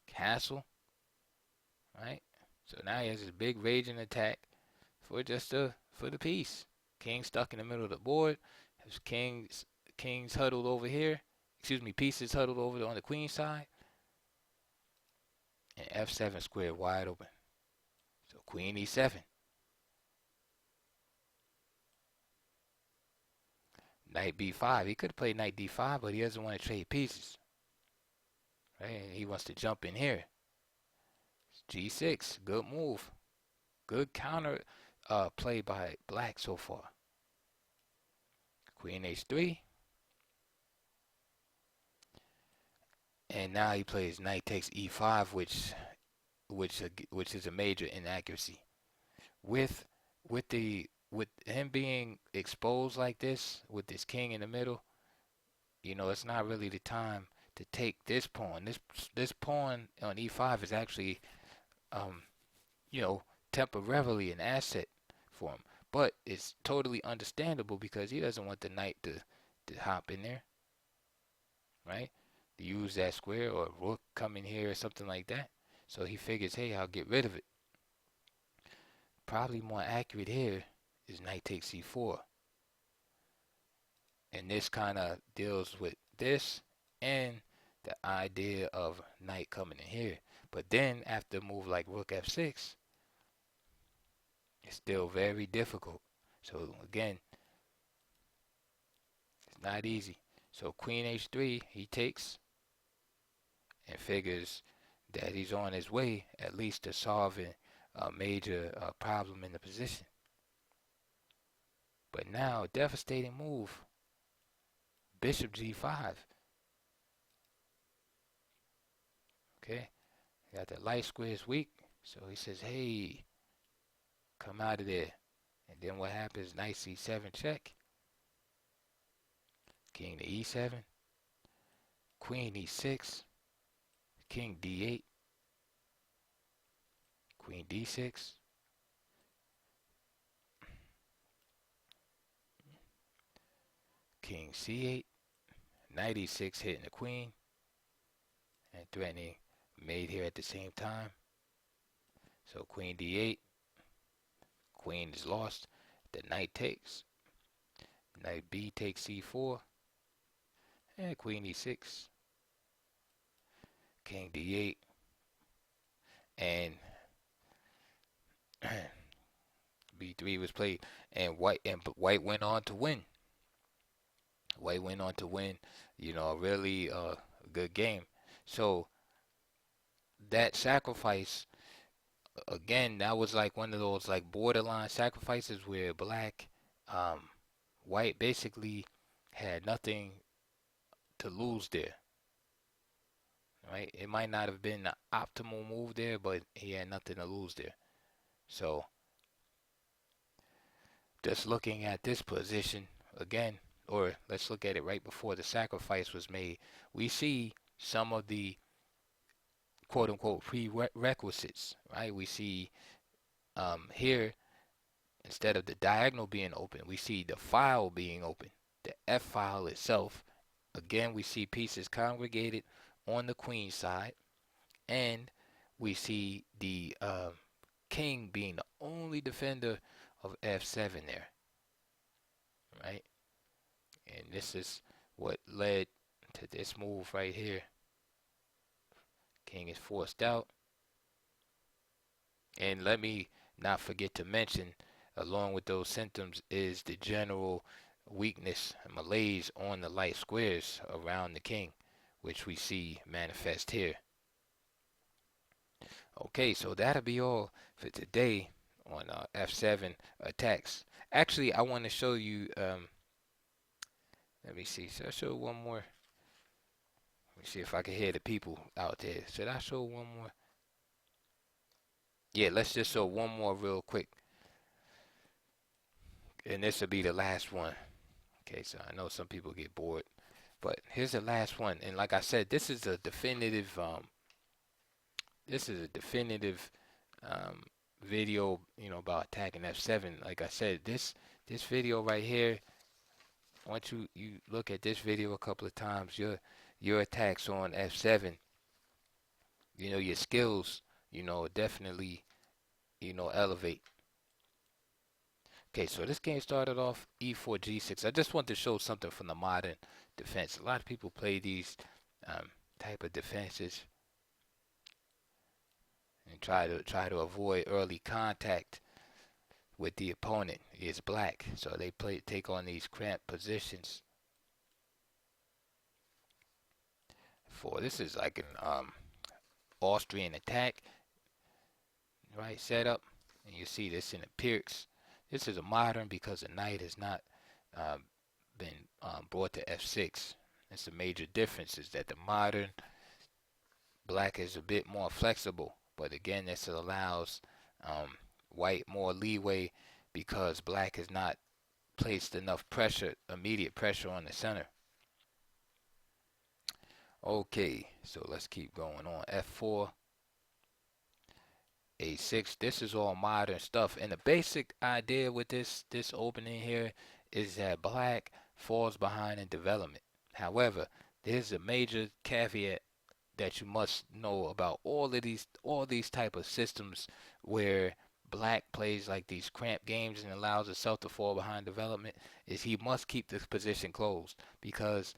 castle, right? So now he has this big raging attack for the piece. King stuck in the middle of the board. His kings huddled over here. Excuse me, pieces huddled over on the queen side. And f7 squared wide open. So queen e7. Knight b5. He could have played knight d5, but he doesn't want to trade pieces. Right? He wants to jump in here. G6. Good move. Good counter play by black so far. Queen h3. And now he plays knight takes e5, which is a major inaccuracy. With with him being exposed like this, with this king in the middle, it's not really the time to take this pawn. This pawn on e5 is actually, um, you know, temporarily an asset for him. But it's totally understandable because he doesn't want the knight to hop in there, right? To use that square or rook come in here or something like that. So he figures, hey, I'll get rid of it. Probably more accurate here is knight takes c4. And this kind of deals with this and the idea of knight coming in here. But then after a move like rook f6, it's still very difficult. So again, it's not easy. So queen h3, he takes and figures that he's on his way at least to solving a major problem in the position. But now, devastating move, bishop g5. Okay, got the light square is weak, so he says, hey, come out of there. And then what happens? Knight c7 check. King to e7. Queen e6. King d8. Queen d6. King c8. Knight e6 hitting the queen. And threatening mate here at the same time. So queen d8. Queen is lost. The knight takes. Knight b takes c4. And queen e6. King d8. And b3 was played. And white went on to win. White went on to win, a really good game. So that sacrifice, again, that was like one of those like borderline sacrifices where white basically had nothing to lose there, right? It might not have been the optimal move there, but he had nothing to lose there. So just looking at this position again, or let's look at it right before the sacrifice was made, we see some of the quote-unquote prerequisites, right? We see here, instead of the diagonal being open, we see the file being open, the F file itself. Again, we see pieces congregated on the queen side, and we see the king being the only defender of F7 there, right? And this is what led to this move right here. King is forced out. And let me not forget to mention, along with those symptoms, is the general weakness and malaise on the light squares around the king, which we see manifest here. Okay, so that'll be all for today on F7 attacks. Actually, I want to show you, let me see, should I show one more? Let me see if I can hear the people out there. Should I show one more? Yeah, let's just show one more real quick. And this will be the last one. Okay, so I know some people get bored, but here's the last one. And like I said, this is a definitive video, about attacking F7. Like I said, this video right here, once you look at this video a couple of times, your attacks on F7, your skills, definitely, elevate. Okay, so this game started off e4, g6. I just want to show something from the modern defense. A lot of people play these type of defenses and try to avoid early contact with the opponent. Is black, so they take on these cramped positions. This is like an Austrian attack, right? Setup, and you see this in the Pirks. This is a modern because the knight has not been brought to f6. That's the major difference, is that the modern black is a bit more flexible, but again, this allows white more leeway because black has not placed enough pressure, immediate pressure on the center. Okay, so let's keep going on. F4, A6. This is all modern stuff, and the basic idea with this opening here is that black falls behind in development. However, there's a major caveat that you must know about all these type of systems where black plays like these cramped games and allows itself to fall behind development, is he must keep this position closed, because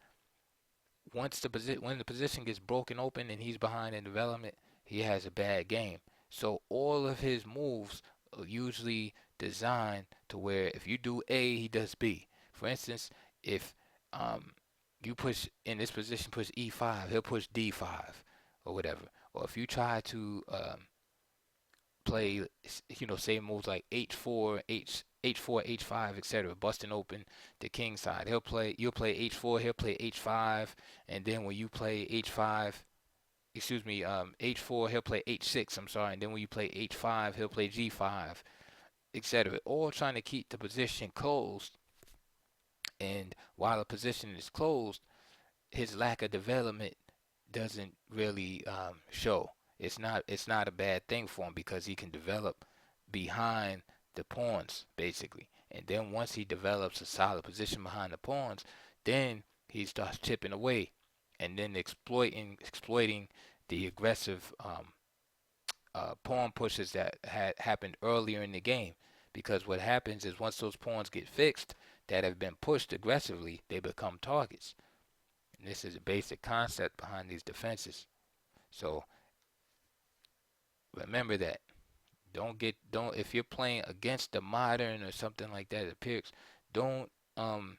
when the position gets broken open and he's behind in development, he has a bad game. So all of his moves are usually designed to where if you do A, he does B. For instance, if you push in this position, push E5, he'll push D5 or whatever. Or if you try to play, say moves like H4, H4, H5, etc., busting open the king side. You'll play H4, he'll play H5, and then when you play H5, H4, he'll play H6, I'm sorry, and then when you play H5, he'll play G5, etc. All trying to keep the position closed, and while the position is closed, his lack of development doesn't really show. It's not a bad thing for him because he can develop behind the pawns basically, and then once he develops a solid position behind the pawns, then he starts chipping away, and then exploiting the aggressive pawn pushes that had happened earlier in the game. Because what happens is once those pawns get fixed that have been pushed aggressively, they become targets. And this is a basic concept behind these defenses. So remember that. Don't if you're playing against the modern or something like that, it appears, don't um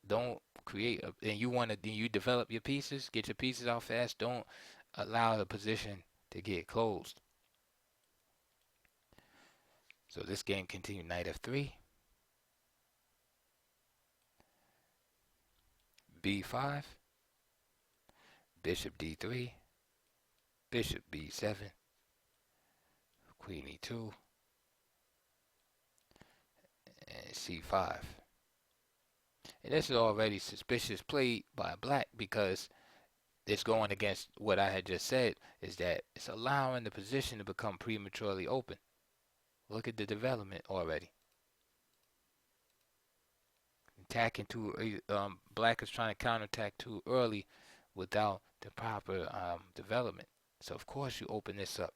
don't create and you develop your pieces, get your pieces out fast. Don't allow the position to get closed. So this game continued. Knight f3, b5, bishop d3, bishop b7, queen e2, and c5. And this is already suspicious play by black because it's going against what I had just said, is that it's allowing the position to become prematurely open. Look at the development already. Attacking too, black is trying to counterattack too early without the proper development. So of course you open this up.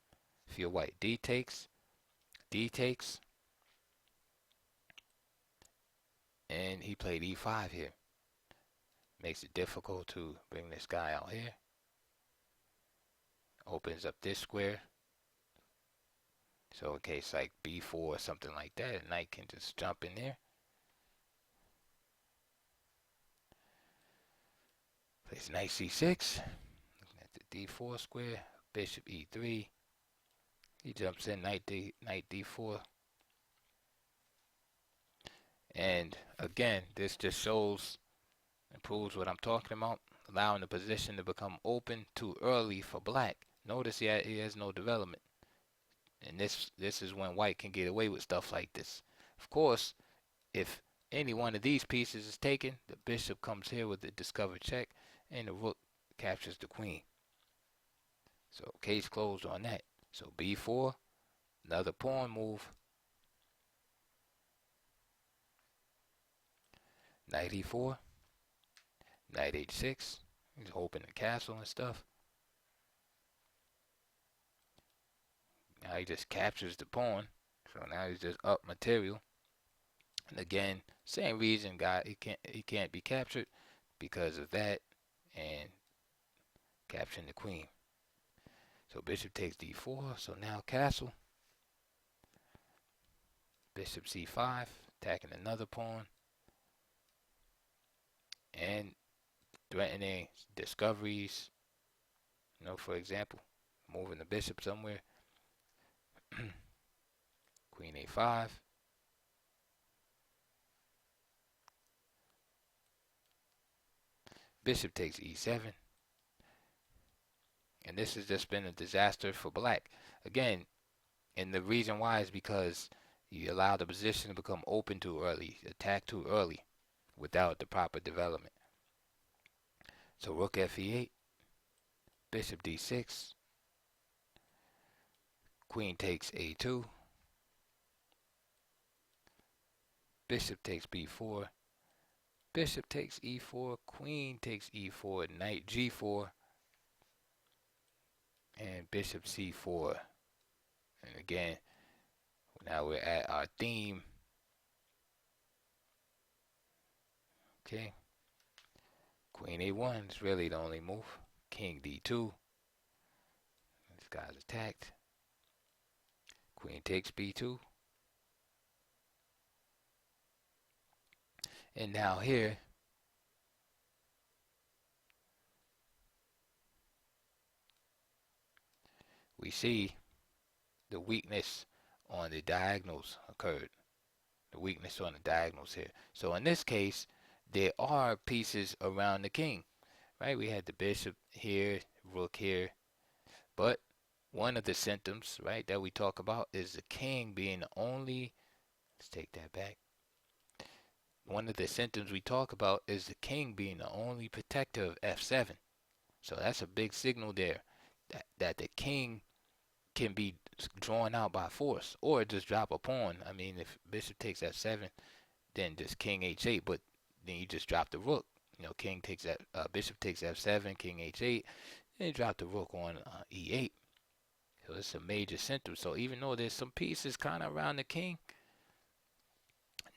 If you're white, D takes, and he played E5 here. Makes it difficult to bring this guy out here. Opens up this square. So in case like B4 or something like that, a knight can just jump in there. Plays knight C6. Looking at the D4 square. Bishop E3. He jumps in knight D4. And again, this just shows and proves what I'm talking about, allowing the position to become open too early for black. Notice he has no development. And this is when white can get away with stuff like this. Of course, if any one of these pieces is taken, the bishop comes here with the discovered check, and the rook captures the queen. So case closed on that. So b4, another pawn move. Knight e4, knight h6. He's hoping the castle and stuff. Now he just captures the pawn. So now he's just up material. And again, same reason he can't be captured because of that and capturing the queen. So bishop takes d4. So now castle. Bishop c5, attacking another pawn. And threatening discoveries. For example, moving the bishop somewhere. Queen a5. Bishop takes e7. And this has just been a disaster for black. Again, and the reason why is because you allow the position to become open too early, attack too early, without the proper development. So rook f8, bishop d6, queen takes a2, bishop takes b4, bishop takes e4, queen takes e4, knight g4, and bishop c4. And again, now we're at our theme. Okay. Queen a1 is really the only move. King d2. This guy's attacked. Queen takes b2. And now here, we see the weakness on the diagonals occurred. The weakness on the diagonals here. So in this case, there are pieces around the king, right? We had the bishop here, rook here, but one of the symptoms, right, that we talk about is the king being the only, let's take that back. One of the symptoms we talk about is the king being the only protector of f7. So that's a big signal there that the king can be drawn out by force or just drop a pawn. I mean, if bishop takes f7, then just king h8, but then you just drop the rook. You know, king takes that, bishop takes f7, king h8, then you drop the rook on e8. So it's a major symptom. So even though there's some pieces kind of around the king,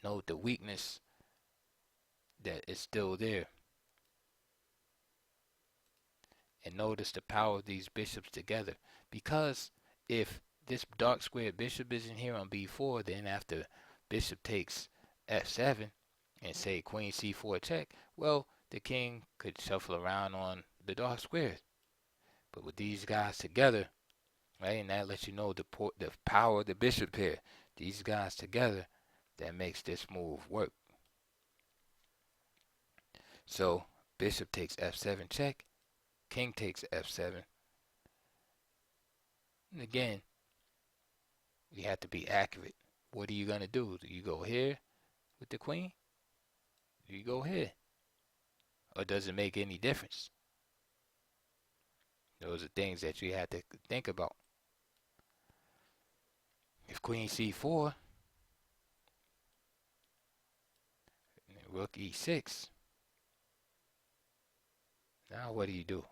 note the weakness that is still there. And notice the power of these bishops together. Because if this dark squared bishop isn't here on b4, then after bishop takes f7 and say queen c4 check, well, the king could shuffle around on the dark squares. But with these guys together, right, and that lets you know the power of the bishop here. These guys together, that makes this move work. So bishop takes f7 check, king takes f7. And again, you have to be accurate. What are you going to do? Do you go here with the queen? Do you go here? Or does it make any difference? Those are things that you have to think about. If queen c4, rook e6, now what do you do?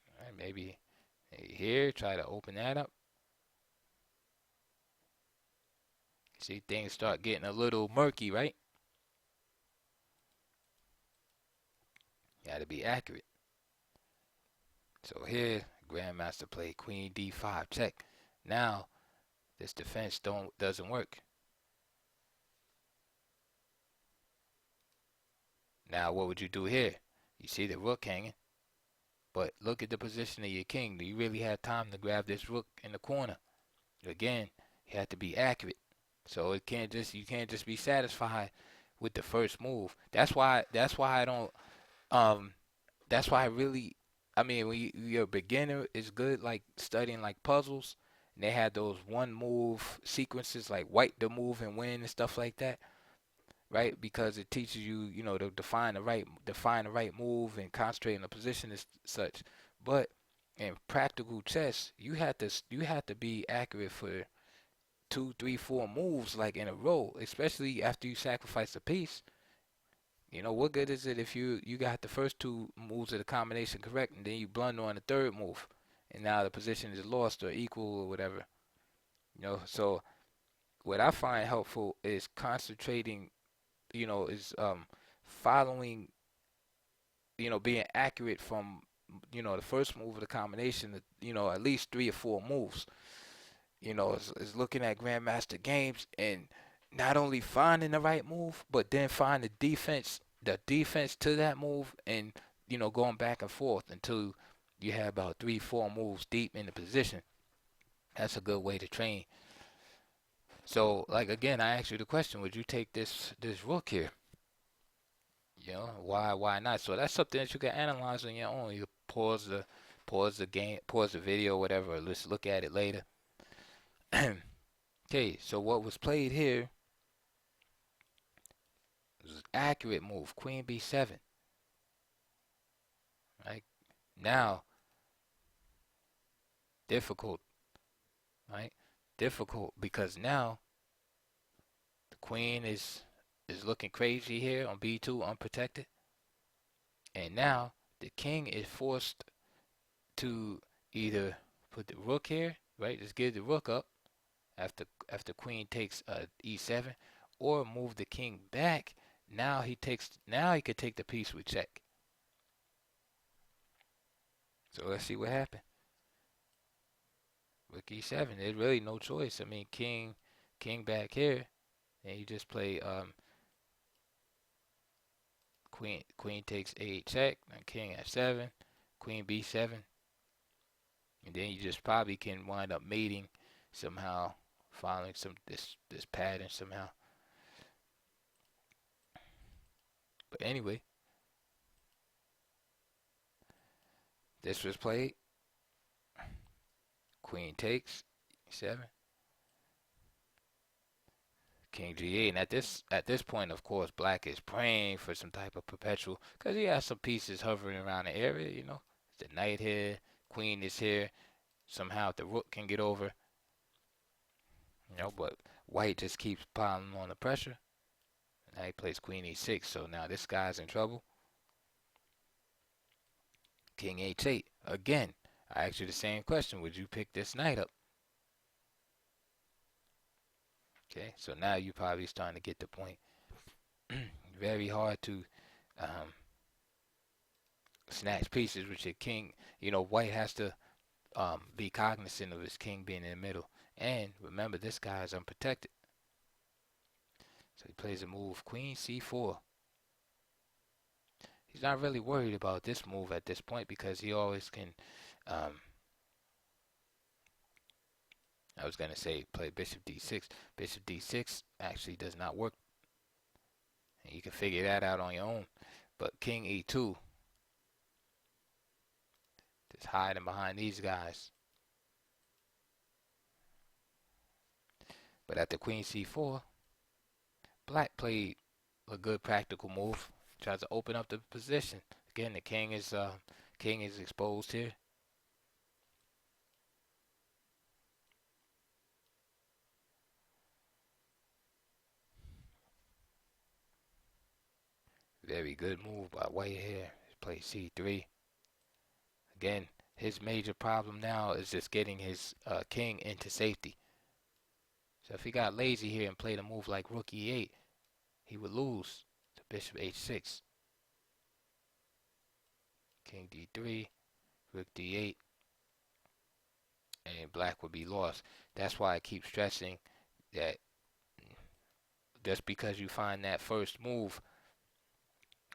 All right, maybe here, try to open that up. See, things start getting a little murky, right? You got to be accurate. So here, Grandmaster played queen d5 check. Now, this defense doesn't work. Now, what would you do here? You see the rook hanging, but look at the position of your king. Do you really have time to grab this rook in the corner? Again, you have to be accurate. So you can't just be satisfied with the first move. That's why I don't that's why I really, I mean, when you're a beginner, it's good like studying like puzzles. And they had those one move sequences like white the move and win and stuff like that, right? Because it teaches you, you know, to define the right move and concentrate on the position as such. But in practical chess, you have to be accurate for 2, 3, 4 moves like in a row, especially after you sacrifice a piece. You know, what good is it if you got the first 2 moves of the combination correct and then you blunder on the third move and now the position is lost or equal or whatever. You know, so what I find helpful is concentrating, you know, is following, you know, being accurate from, you know, the first move of the combination, you know, at least 3 or 4 moves. You know, is looking at Grandmaster games and not only finding the right move, but then find the defense to that move, and you know, going back and forth until you have about 3, 4 moves deep in the position. That's a good way to train. So, like again, I asked you the question: would you take this rook here? You know, why not? So that's something that you can analyze on your own. You pause the game, pause the video, whatever, or let's look at it later. Okay, so what was played here was an accurate move, Queen B7. Right? Now, difficult, right? Difficult because now the queen is looking crazy here on B2 unprotected. And now the king is forced to either put the rook here, right? Just give the rook up after queen takes E7, or move the king back. Now he could take the piece with check. So let's see what happened. Rook E7. There's really no choice. I mean, king back here, and you just play queen takes A8 check, and king F7, queen B7, and then you just probably can wind up mating somehow, following this pattern somehow. But anyway, this was played. Queen takes E7, king G8, and at this point, of course, black is praying for some type of perpetual because he has some pieces hovering around the area. You know, the knight here, queen is here. Somehow the rook can get over. You know, but white just keeps piling on the pressure. Now he plays queen e6, so now this guy's in trouble. King h8. Again, I asked you the same question. Would you pick this knight up? Okay, so now you're probably starting to get the point. Very hard to snatch pieces with your king. You know, white has to be cognizant of his king being in the middle. And remember, this guy is unprotected. So he plays a move, queen c4. He's not really worried about this move at this point because he always can, I was going to say play bishop d6. Bishop d6 actually does not work. And you can figure that out on your own. But king e2, just hiding behind these guys. But at the queen c4, black played a good practical move. Tries to open up the position. Again, the king is exposed here. Very good move by white here. Play c3. Again, his major problem now is just getting his king into safety. So if he got lazy here and played a move like rook e8, he would lose to bishop h6. King d3, rook d8, and black would be lost. That's why I keep stressing that just because you find that first move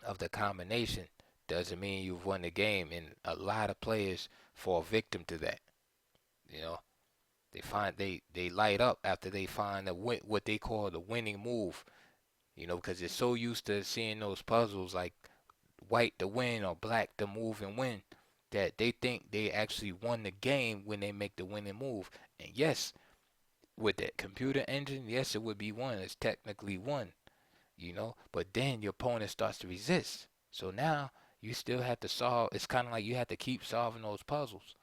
of the combination doesn't mean you've won the game, and a lot of players fall victim to that. You know, they light up after they find what they call the winning move. You know, because they're so used to seeing those puzzles like white to win or black to move and win that they think they actually won the game when they make the winning move. And yes, with that computer engine, yes, it would be won. It's technically won, you know, but then your opponent starts to resist. So now you still have to solve. It's kind of like you have to keep solving those puzzles,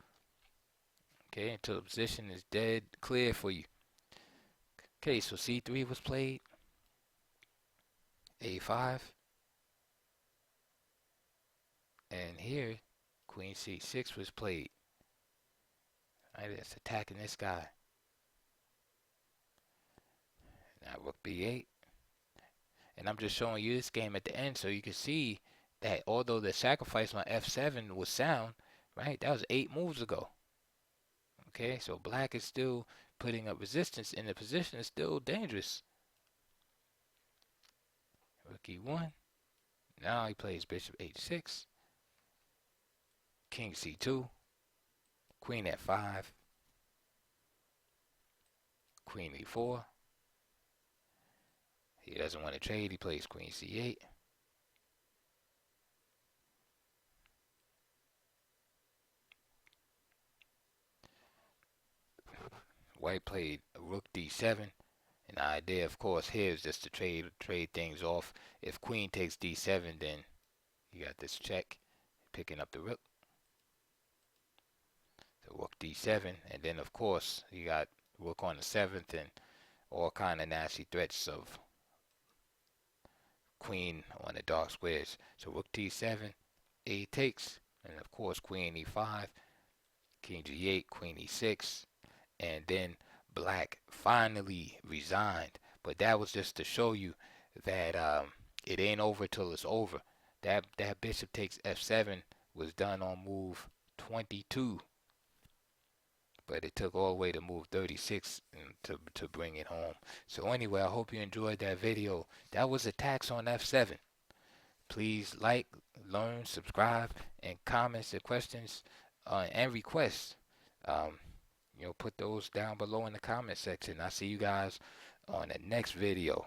okay, until the position is dead clear for you. Okay, so c3 was played, a5, and here queen c6 was played. Right, it's attacking this guy. Now rook b8, and I'm just showing you this game at the end so you can see that although the sacrifice on f7 was sound, right, that was 8 moves ago. Okay, so black is still putting up resistance and the position is still dangerous. Rook e1. Now he plays bishop h6. King c2. Queen f5. Queen e4. He doesn't want to trade. He plays queen c8. White played rook d7. And the idea, of course, here is just to trade things off. If queen takes d7, then you got this check, picking up the rook. So rook d7, and then of course you got rook on the 7th and all kind of nasty threats of queen on the dark squares. So rook d7, a takes, and of course queen e5, king g8, queen e6, and then black finally resigned. But that was just to show you that it ain't over till it's over. That bishop takes f7 was done on move 22, but it took all the way to move 36 to bring it home. So anyway, I hope you enjoyed that video. That was attacks on f7. Please like, learn, subscribe, and comments and questions and requests. Put those down below in the comment section. I'll see you guys on the next video.